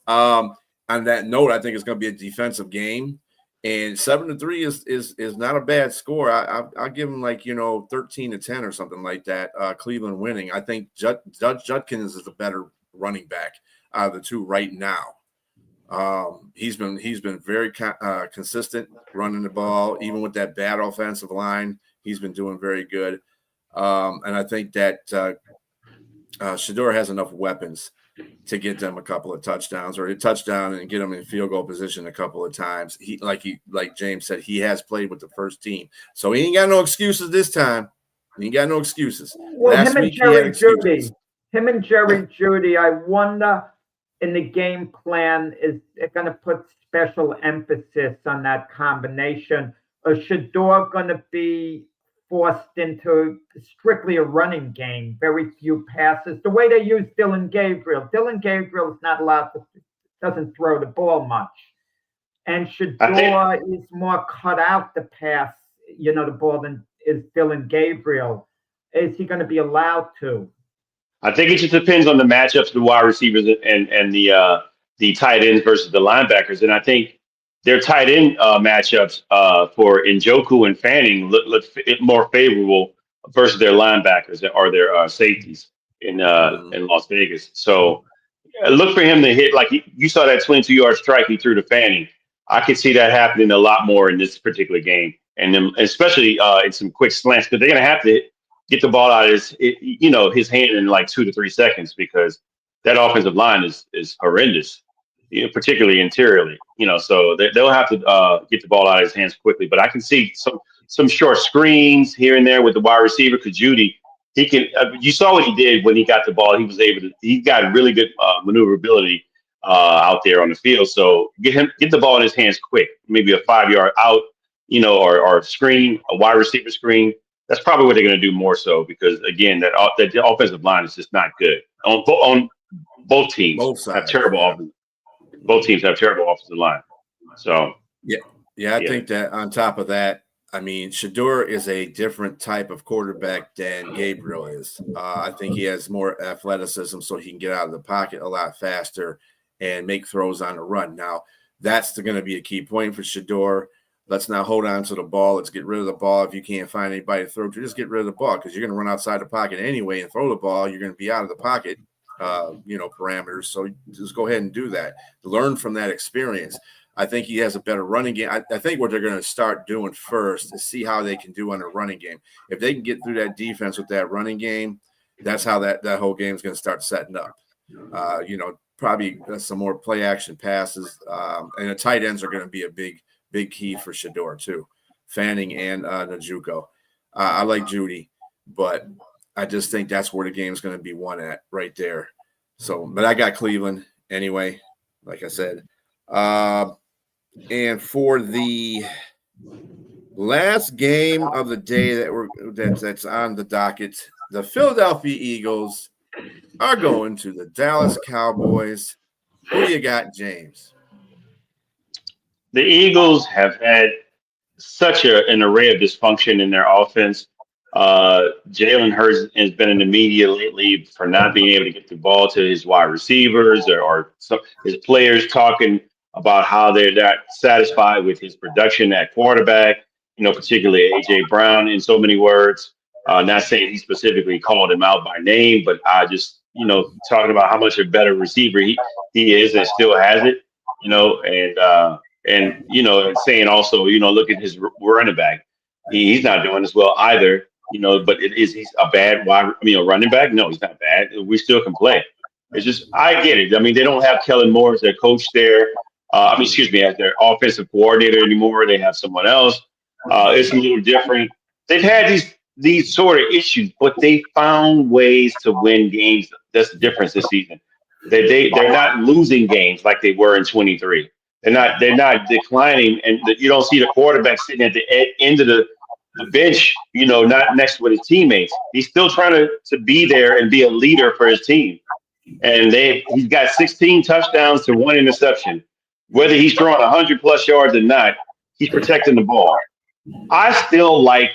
On that note, I think it's going to be a defensive game, and 7-3 is not a bad score. I'll give them 13-10 or something like that. Cleveland winning. I think Judkins is the better running back out of the two right now. He's been very consistent running the ball, even with that bad offensive line. He's been doing very good, and I think that Shedeur has enough weapons to get them a couple of touchdowns, or a touchdown, and get them in field goal position a couple of times. Like James said, he has played with the first team, so he ain't got no excuses this time. He ain't got no excuses. Well, him and Jerry Jeudy, I wonder in the game plan, is it going to put special emphasis on that combination? Or is Shedeur going to be forced into strictly a running game, very few passes, the way they use Dylan Gabriel? Dylan Gabriel is not allowed to, doesn't throw the ball much. And Shedeur is more cut out the pass, the ball than is Dylan Gabriel. Is he going to be allowed to? I think it just depends on the matchups of the wide receivers and the tight ends versus the linebackers. And I think their tight end matchups for Njoku and Fanning look more favorable versus their linebackers or their safeties in Las Vegas. So look for him to hit, like you saw that 22-yard strike he threw to Fanning. I could see that happening a lot more in this particular game, and then especially in some quick slants, because they're going to have to get the ball out of his hand in 2 to 3 seconds, because that offensive line is horrendous, particularly interiorly. So they'll have to get the ball out of his hands quickly. But I can see some short screens here and there with the wide receiver, because Jeudy, he can. You saw what he did when he got the ball. He got really good maneuverability out there on the field. So get the ball in his hands quick, maybe a 5-yard out, or a screen, a wide receiver screen. That's probably what they're going to do more so, because again, that the offensive line is just not good on both teams. Both sides have terrible offensive. Both teams have terrible offensive line. So I think that on top of that, Shedeur is a different type of quarterback than Gabriel is. I think he has more athleticism, so he can get out of the pocket a lot faster and make throws on the run. Now, that's going to be a key point for Shedeur. let's not hold on to the ball. Let's get rid of the ball. If you can't find anybody to throw to, just get rid of the ball because you're going to run outside the pocket anyway and throw the ball. You're going to be out of the pocket, parameters. So just go ahead and do that. Learn from that experience. I think he has a better running game. I think what they're going to start doing first is see how they can do on a running game. If they can get through that defense with that running game, that's how that whole game is going to start setting up. Probably some more play action passes, and the tight ends are going to be a big key for Shedeur too, Fanning and Njoku. I like Judy, but I just think that's where the game's going to be won at right there. So, but I got Cleveland anyway, like I said. And for the last game of the day that's on the docket, the Philadelphia Eagles are going to the Dallas Cowboys. Who you got, James? The Eagles have had such an array of dysfunction in their offense. Jalen Hurts has been in the media lately for not being able to get the ball to his wide receivers or his players talking about how they're not satisfied with his production at quarterback, particularly A.J. Brown in so many words. Not saying he specifically called him out by name, but I just, talking about how much a better receiver he is and still has it, and saying also, look at his running back. He's not doing as well either, but he's a bad running back? No, he's not bad. We still can play. It's just, I get it. I mean, they don't have Kellen Moore as their coach there. As their offensive coordinator anymore. They have someone else. It's a little different. They've had these sort of issues, but they found ways to win games. That's the difference this season. They're not losing games like they were in 23. They're not declining, and you don't see the quarterback sitting at the end of the bench, not next with his teammates. He's still trying to be there and be a leader for his team. And he's got 16 touchdowns to 1 interception. Whether he's throwing 100+ yards or not, he's protecting the ball. I still like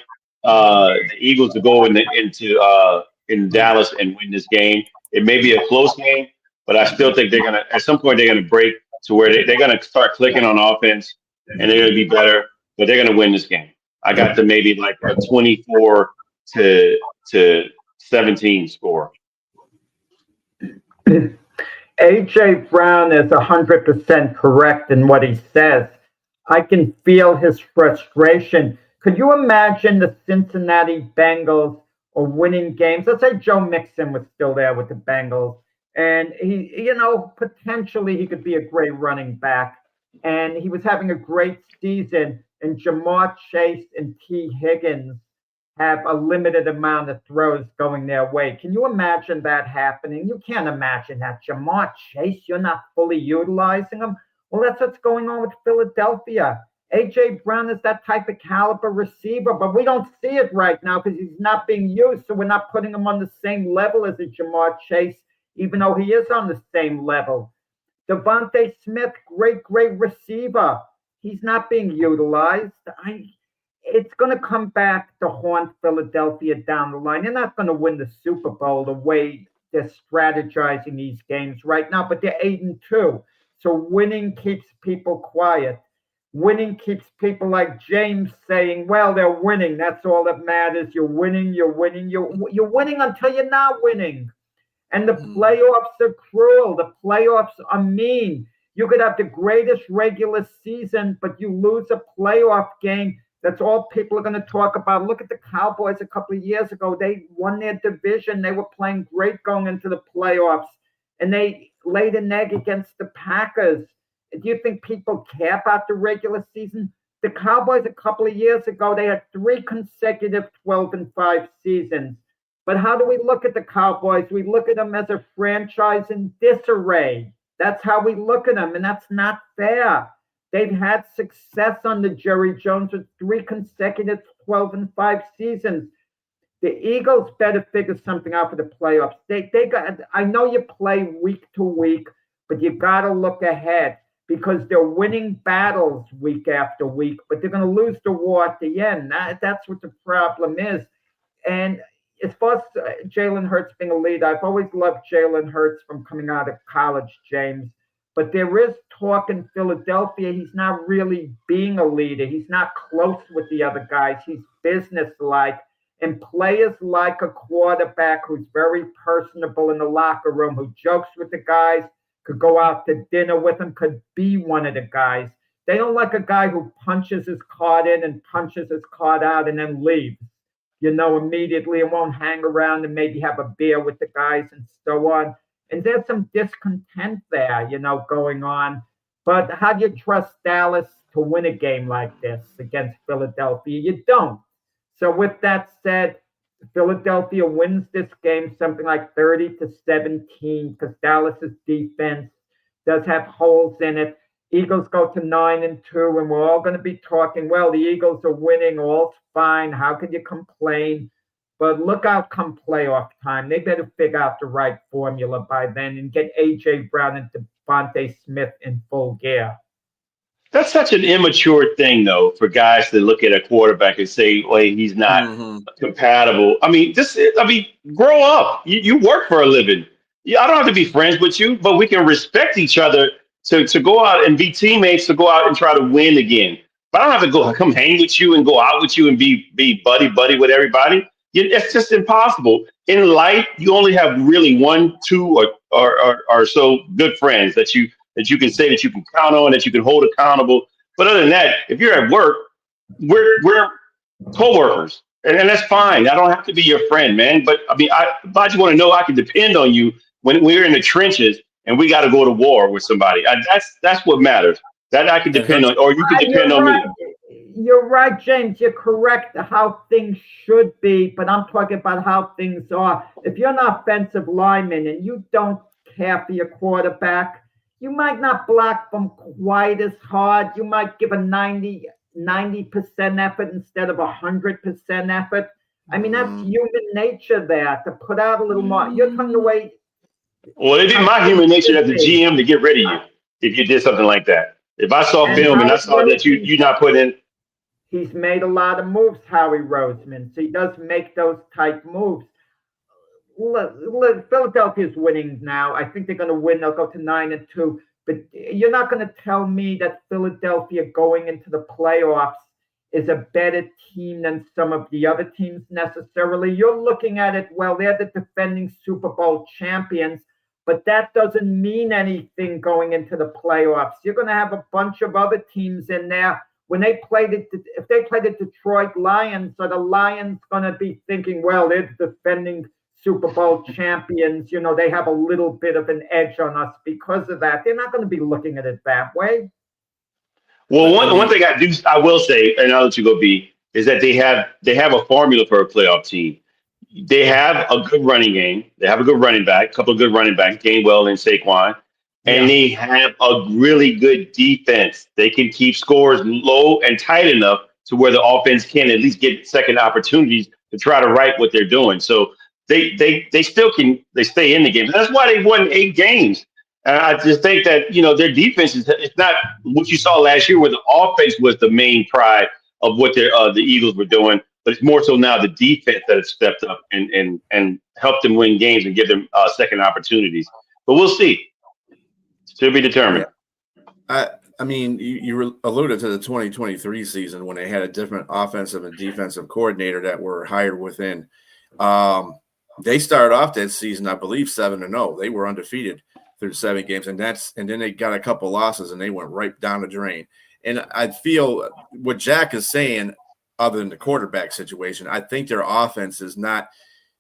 the Eagles to go in Dallas and win this game. It may be a close game, but I still think at some point they're gonna break to where they're gonna start clicking on offense and they're gonna be better, but they're gonna win this game. I got them maybe like a 24 to 17 score. A.J. Brown is 100% correct in what he says. I can feel his frustration. Could you imagine the Cincinnati Bengals or winning games? Let's say Joe Mixon was still there with the Bengals, and he, potentially he could be a great running back, and he was having a great season, and Jamar Chase and T. Higgins have a limited amount of throws going their way. Can you imagine that happening? You can't imagine that. Jamar Chase, you're not fully utilizing him. Well, that's what's going on with Philadelphia. A.J. Brown is that type of caliber receiver, but we don't see it right now because he's not being used, so we're not putting him on the same level as a Jamar Chase, even though he is on the same level. Devontae Smith, great receiver. He's not being utilized. It's going to come back to haunt Philadelphia down the line. They're not going to win the Super Bowl the way they're strategizing these games right now, but they're 8-2. So winning keeps people quiet. Winning keeps people like James saying, well, they're winning. That's all that matters. You're winning. You're winning until you're not winning. And the playoffs are cruel. The playoffs are mean. You could have the greatest regular season, but you lose a playoff game. That's all people are going to talk about. Look at the Cowboys a couple of years ago. They won their division. They were playing great going into the playoffs, and they laid an egg against the Packers. Do you think people care about the regular season? The Cowboys a couple of years ago, they had 3 consecutive 12-5 seasons. But how do we look at the Cowboys? We look at them as a franchise in disarray. That's how we look at them, and that's not fair. They've had success under Jerry Jones with 3 consecutive 12-5 seasons. The Eagles better figure something out for the playoffs. They got. I know you play week to week, but you got to look ahead because they're winning battles week after week, but they're going to lose the war at the end. That's what the problem is. And as far as Jalen Hurts being a leader, I've always loved Jalen Hurts from coming out of college, James. But there is talk in Philadelphia. He's not really being a leader. He's not close with the other guys. He's businesslike. And players like a quarterback who's very personable in the locker room, who jokes with the guys, could go out to dinner with them, could be one of the guys. They don't like a guy who punches his card in and punches his card out and then leaves, immediately, and won't hang around and maybe have a beer with the guys and so on. And there's some discontent there, going on. But how do you trust Dallas to win a game like this against Philadelphia? You don't. So with that said, Philadelphia wins this game something like 30-17 because Dallas's defense does have holes in it. Eagles go to 9-2, and we're all going to be talking, well, the Eagles are winning, all's fine. How can you complain? But look out come playoff time. They better figure out the right formula by then and get A.J. Brown and Devontae Smith in full gear. That's such an immature thing, though, for guys to look at a quarterback and say, "Well, he's not compatible." I mean, grow up. You work for a living. I don't have to be friends with you, but we can respect each other to go out and be teammates, to go out and try to win again. But I don't have to come hang with you and go out with you and be buddy with everybody. It's just impossible. In life, you only have really 1, 2, or so good friends that you can say that you can count on, that you can hold accountable. But other than that, if you're at work, we're coworkers, and that's fine. I don't have to be your friend, man. But I just want to know I can depend on you when we're in the trenches and we got to go to war with somebody. That's what matters. That I can depend on, or you can depend on me. You're right, James. You're correct how things should be, but I'm talking about how things are. If you're an offensive lineman and you don't care for your quarterback, you might not block them quite as hard. You might give a 90% effort instead of 100% effort. I mean, that's human nature there, to put out a little more. You're turning away. Well, it'd be my human nature as a GM to get rid of you if you did something like that. If I saw film and I saw that you not put in. He's made a lot of moves, Howie Roseman. So he does make those type moves. Look, Philadelphia's winning now. I think they're going to win. They'll go to 9-2. But you're not going to tell me that Philadelphia going into the playoffs is a better team than some of the other teams necessarily. You're looking at it, well, they're the defending Super Bowl champions, but that doesn't mean anything going into the playoffs. You're going to have a bunch of other teams in there. When they if they play the Detroit Lions, are the Lions going to be thinking, well, they're defending Super Bowl champions, they have a little bit of an edge on us because of that. They're not going to be looking at it that way. Well, one thing I will say, and I'll let you go, B, is that they have a formula for a playoff team. They have a good running game. They have a good running back, a couple of good running backs, Gainwell and Saquon. And they have a really good defense. They can keep scores low and tight enough to where the offense can at least get second opportunities to try to right what they're doing. So they still can stay in the game. That's why they won 8 games. And I just think that their defense it's not what you saw last year, where the offense was the main pride of what the Eagles were doing, but it's more so now the defense that has stepped up and helped them win games and give them second opportunities. But we'll see. To be determined. I mean, you alluded to the 2023 season when they had a different offensive and defensive coordinator that were hired within. They started off that season, I believe, 7-0. They were undefeated through 7 games, and then they got a couple losses and they went right down the drain. And I feel what Jack is saying, other than the quarterback situation, I think their offense is not.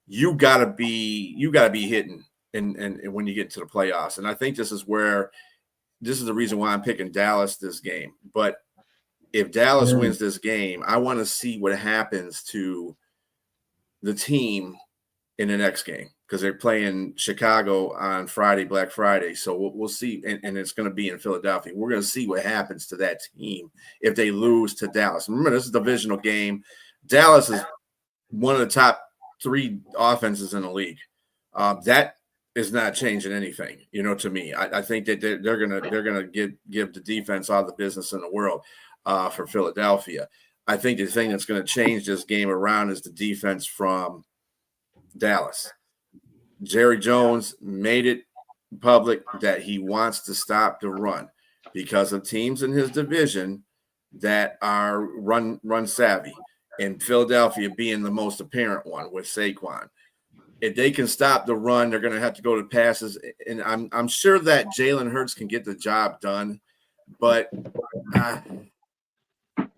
You gotta be hitting. And when you get to the playoffs. And I think this is the reason why I'm picking Dallas this game. But if Dallas wins this game, I want to see what happens to the team in the next game, because they're playing Chicago on Friday, Black Friday. So we'll see. And it's going to be in Philadelphia. We're going to see what happens to that team if they lose to Dallas. Remember, this is a divisional game. Dallas is one of the top 3 offenses in the league. That is not changing anything, to me. I think that they're gonna give the defense all the business in the world for Philadelphia. I think the thing that's going to change this game around is the defense from Dallas. Jerry Jones made it public that he wants to stop the run because of teams in his division that are run savvy, and Philadelphia being the most apparent one with Saquon. If they can stop the run, they're going to have to go to passes, and I'm sure that Jalen Hurts can get the job done, but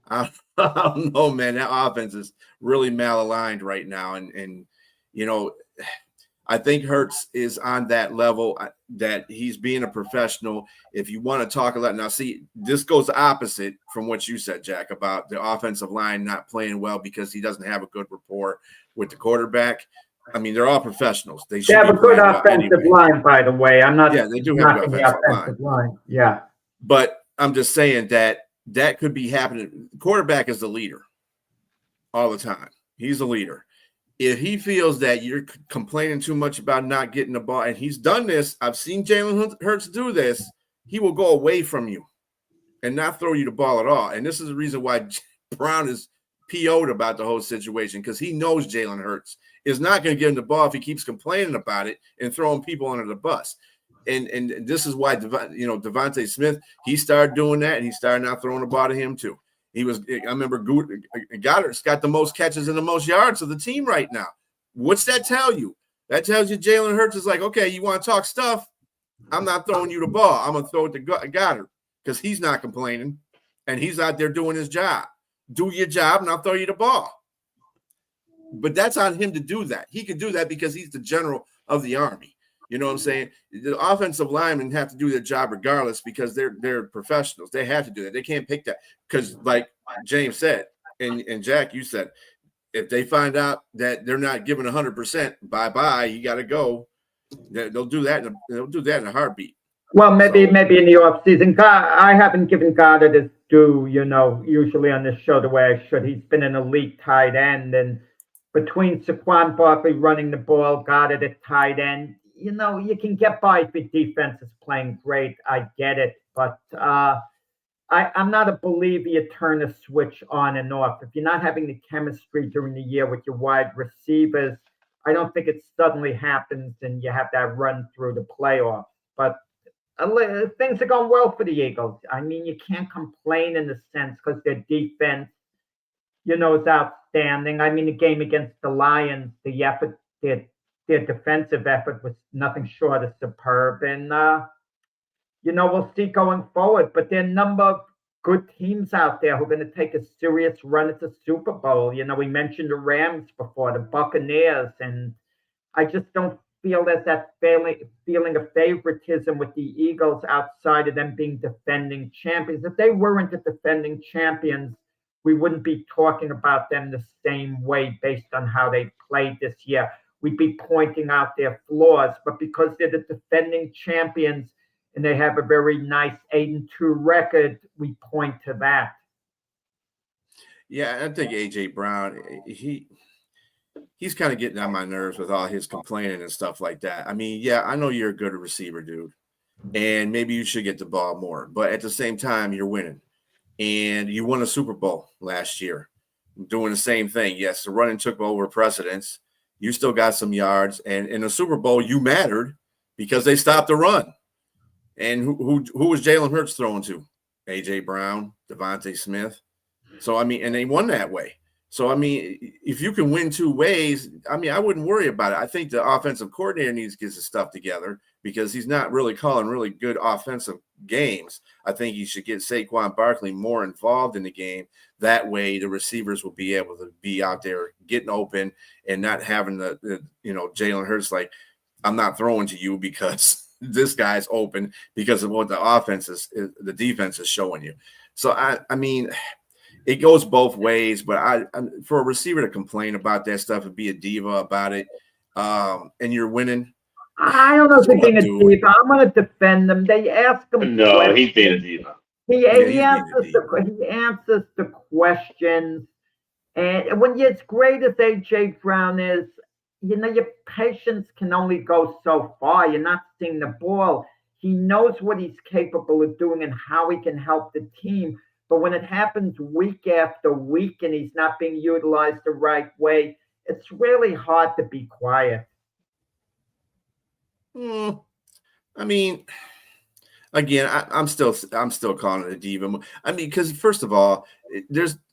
I don't know, man. That offense is really malaligned right now, and you know, I think Hurts is on that level that he's being a professional. If you want to talk a lot now, see, this goes opposite from what you said, Jack, about the offensive line not playing well because he doesn't have a good rapport with the quarterback. I mean, they're all professionals. They should have a good well offensive anyway. line, by the way. I'm not. Yeah, they do have a good offensive line. Yeah, but I'm just saying that could be happening. The quarterback is the leader all the time. He's the leader. If he feels that you're complaining too much about not getting the ball, and he's done this, I've seen Jalen Hurts do this, he will go away from you and not throw you the ball at all. And this is the reason why Brown is PO'd about the whole situation, because he knows Jalen Hurts is not going to give him the ball if he keeps complaining about it and throwing people under the bus. And this is why Devontae Smith, he started doing that, and he started not throwing the ball to him too. I remember Goddard's got the most catches and the most yards of the team right now. What's that tell you? That tells you Jalen Hurts is like, okay, you want to talk stuff? I'm not throwing you the ball. I'm going to throw it to Goddard because he's not complaining, and he's out there doing his job. Do your job, and I'll throw you the ball. But that's on him to do that. He can do that because he's the general of the Army. You know what I'm saying? The offensive linemen have to do their job regardless because they're professionals. They have to do that. They can't pick that because, like James said, and Jack, you said, if they find out that they're not giving 100%, bye-bye, you got to go. They'll do that. They'll do that in a heartbeat. Well, maybe in the offseason. I haven't given Goddard his due, usually on this show the way I should. He's been an elite tight end, and between Saquon Barkley running the ball, Goddard at tight end, you can get by if the defense is playing great. I get it. But I'm not a believer you turn a switch on and off. If you're not having the chemistry during the year with your wide receivers, I don't think it suddenly happens and you have that run through the playoffs. But things are going well for the Eagles. I mean, you can't complain in the sense because their defense, is outstanding. I mean, the game against the Lions, the effort, their defensive effort was nothing short of superb. And, we'll see going forward. But there are a number of good teams out there who are going to take a serious run at the Super Bowl. We mentioned the Rams before, the Buccaneers. And I just don't feel there's that feeling of favoritism with the Eagles outside of them being defending champions. If they weren't the defending champions, we wouldn't be talking about them the same way based on how they played this year. We'd be pointing out their flaws, but because they're the defending champions and they have a very nice 8-2 record, we point to that. Yeah, I think A.J. Brown, he's kind of getting on my nerves with all his complaining and stuff like that. I mean, yeah, I know you're a good receiver, dude, and maybe you should get the ball more. But at the same time, you're winning, and you won a Super Bowl last year doing the same thing. Yes, the running took over precedence. You still got some yards, and in the Super Bowl, you mattered because they stopped the run. And who was Jalen Hurts throwing to? A.J. Brown, Devontae Smith. So, I mean, and they won that way. So, I mean, if you can win two ways, I mean, I wouldn't worry about it. I think the offensive coordinator needs to get his stuff together because he's not really calling really good offensive games. I think he should get Saquon Barkley more involved in the game. That way the receivers will be able to be out there getting open and not having the Jalen Hurts like, I'm not throwing to you because this guy's open because of what the defense is showing you. So, I mean – it goes both ways, but for a receiver to complain about that stuff and be a diva about it, and you're winning. I don't know if they're being a diva. I'm going to defend them. They ask him. No, he's being a diva. He answers the questions, and when you're as great as A.J. Brown is, your patience can only go so far. You're not seeing the ball. He knows what he's capable of doing and how he can help the team. But when it happens week after week and he's not being utilized the right way, it's really hard to be quiet. I I mean, again, I'm still calling it a diva. I mean, because first of all,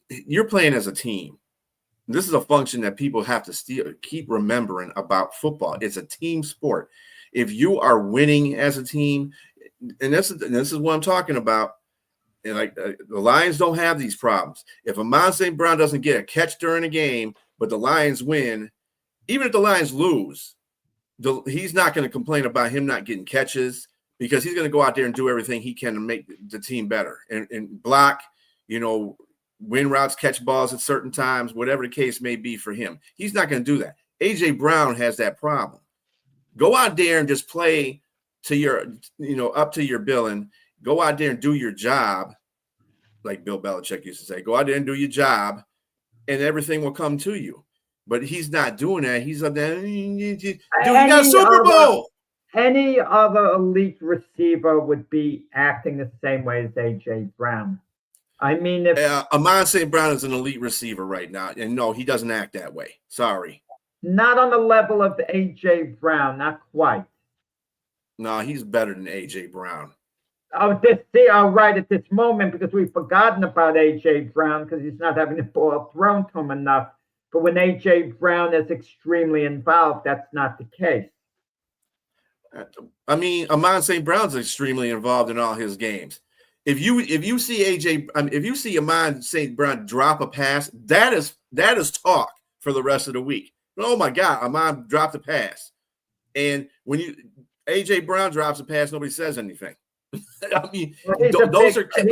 you're playing as a team. This is a function that people have to keep remembering about football. It's a team sport. If you are winning as a team, and this is what I'm talking about. And the Lions don't have these problems. If Amon St. Brown doesn't get a catch during a game, but the Lions win, even if the Lions lose, he's not going to complain about him not getting catches, because he's going to go out there and do everything he can to make the team better and block, win routes, catch balls at certain times, whatever the case may be for him. He's not going to do that. A.J. Brown has that problem. Go out there and just play to your, up to your billing. Go out there and do your job, like Bill Belichick used to say. Go out there and do your job, and everything will come to you. But he's not doing that. He's up there, dude, you got a Super Bowl. Any other elite receiver would be acting the same way as A.J. Brown. I mean, if Amon St. Brown is an elite receiver right now, and no, he doesn't act that way. Sorry. Not on the level of A.J. Brown, not quite. No, he's better than A.J. Brown. Right at this moment, because we've forgotten about A.J. Brown because he's not having the ball thrown to him enough. But when A.J. Brown is extremely involved, that's not the case. I mean, Amon St. Brown's extremely involved in all his games. If you see Amon St. Brown drop a pass, that is talk for the rest of the week. Oh my God, Amon dropped a pass, and when A.J. Brown drops a pass, nobody says anything. I mean, those are things.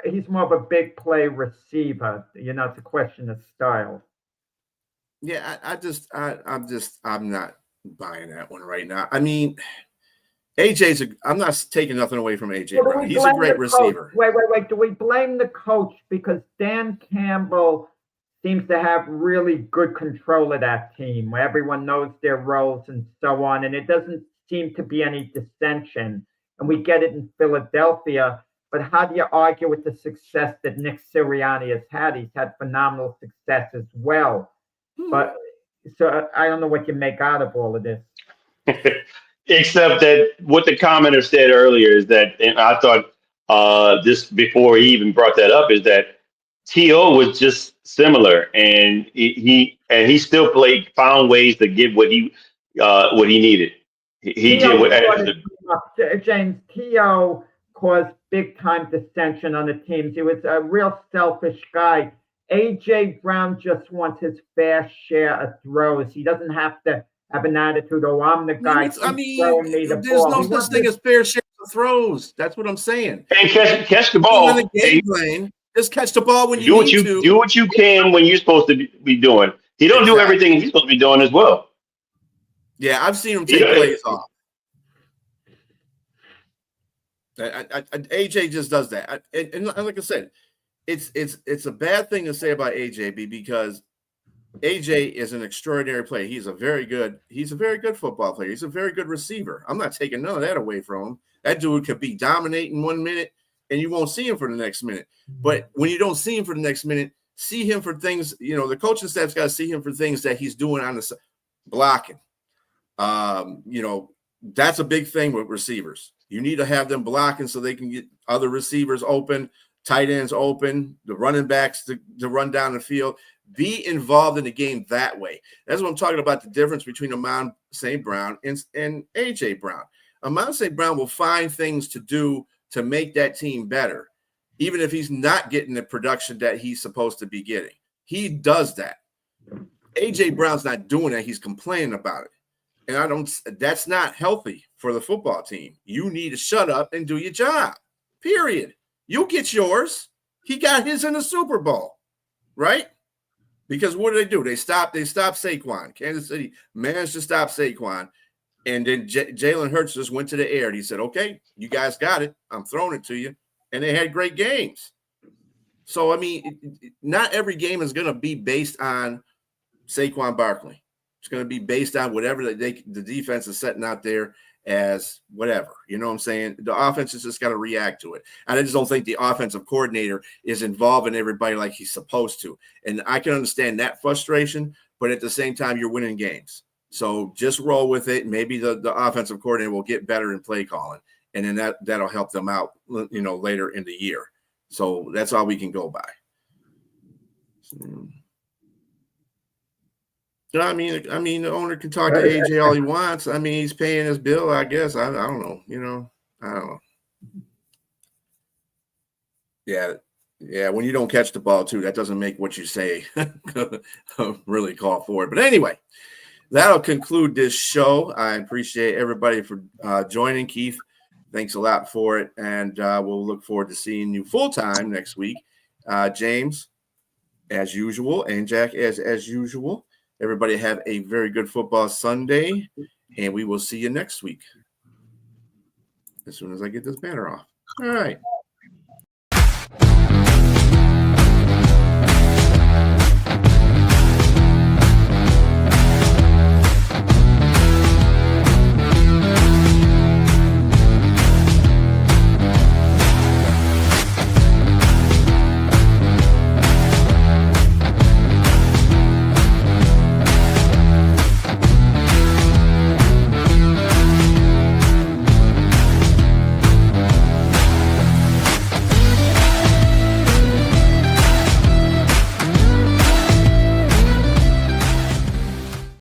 He's more of a big play receiver. It's a question of style. Yeah, I'm not buying that one right now. I mean, I'm not taking nothing away from A.J. Brown. He's a great receiver. Wait. Do we blame the coach because Dan Campbell seems to have really good control of that team, where everyone knows their roles and so on, and it doesn't seem to be any dissension? And we get it in Philadelphia, but how do you argue with the success that Nick Sirianni has had? He's had phenomenal success as well. But so I don't know what you make out of all of this. Except that what the commenter said earlier is that, and I thought this before he even brought that up, is that T.O. was just similar, and he still found ways to get what he needed. He did what James. T.O. caused big time dissension on the teams. He was a real selfish guy. A.J. Brown just wants his fair share of throws. He doesn't have to have an attitude, oh, I'm the guy. There's no such thing as fair share of throws. That's what I'm saying. And catch the ball. Just catch the ball when you need to. Do what you can when you're supposed to be doing. He don't do everything he's supposed to be doing as well. Yeah, I've seen him take plays off. AJ just does that. And like I said, it's a bad thing to say about AJ because AJ is an extraordinary player. He's a very good football player. He's a very good receiver. I'm not taking none of that away from him. That dude could be dominating 1 minute and you won't see him for the next minute. But when you don't see him for the next minute, see him for things, the coaching staff's got to see him for things that he's doing on the blocking. That's a big thing with receivers. You need to have them blocking so they can get other receivers open, tight ends open, the running backs to run down the field. Be involved in the game that way. That's what I'm talking about, the difference between Amon St. Brown and A.J. Brown. Amon St. Brown will find things to do to make that team better, even if he's not getting the production that he's supposed to be getting. He does that. A.J. Brown's not doing that. He's complaining about it. And that's not healthy for the football team. You need to shut up and do your job, period. You'll get yours. He got his in the Super Bowl, right? Because what do? They stopped Saquon. Kansas City managed to stop Saquon. And then Jalen Hurts just went to the air. And he said, okay, you guys got it. I'm throwing it to you. And they had great games. So, I mean, not every game is going to be based on Saquon Barkley. It's going to be based on whatever the defense is setting out there as whatever. You know what I'm saying? The offense has just got to react to it. And I just don't think the offensive coordinator is involving everybody like he's supposed to. And I can understand that frustration, but at the same time, you're winning games. So just roll with it. Maybe the offensive coordinator will get better in play calling, and then that'll help them out, later in the year. So that's all we can go by. I mean, the owner can talk to AJ all he wants. I mean, he's paying his bill, I guess. I don't know. I don't know. Yeah. When you don't catch the ball too, that doesn't make what you say really call for it. But anyway, that'll conclude this show. I appreciate everybody for joining. Keith, thanks a lot for it, and we'll look forward to seeing you full time next week. James, as usual, and Jack, as usual. Everybody have a very good football Sunday, and we will see you next week as soon as I get this banner off. All right.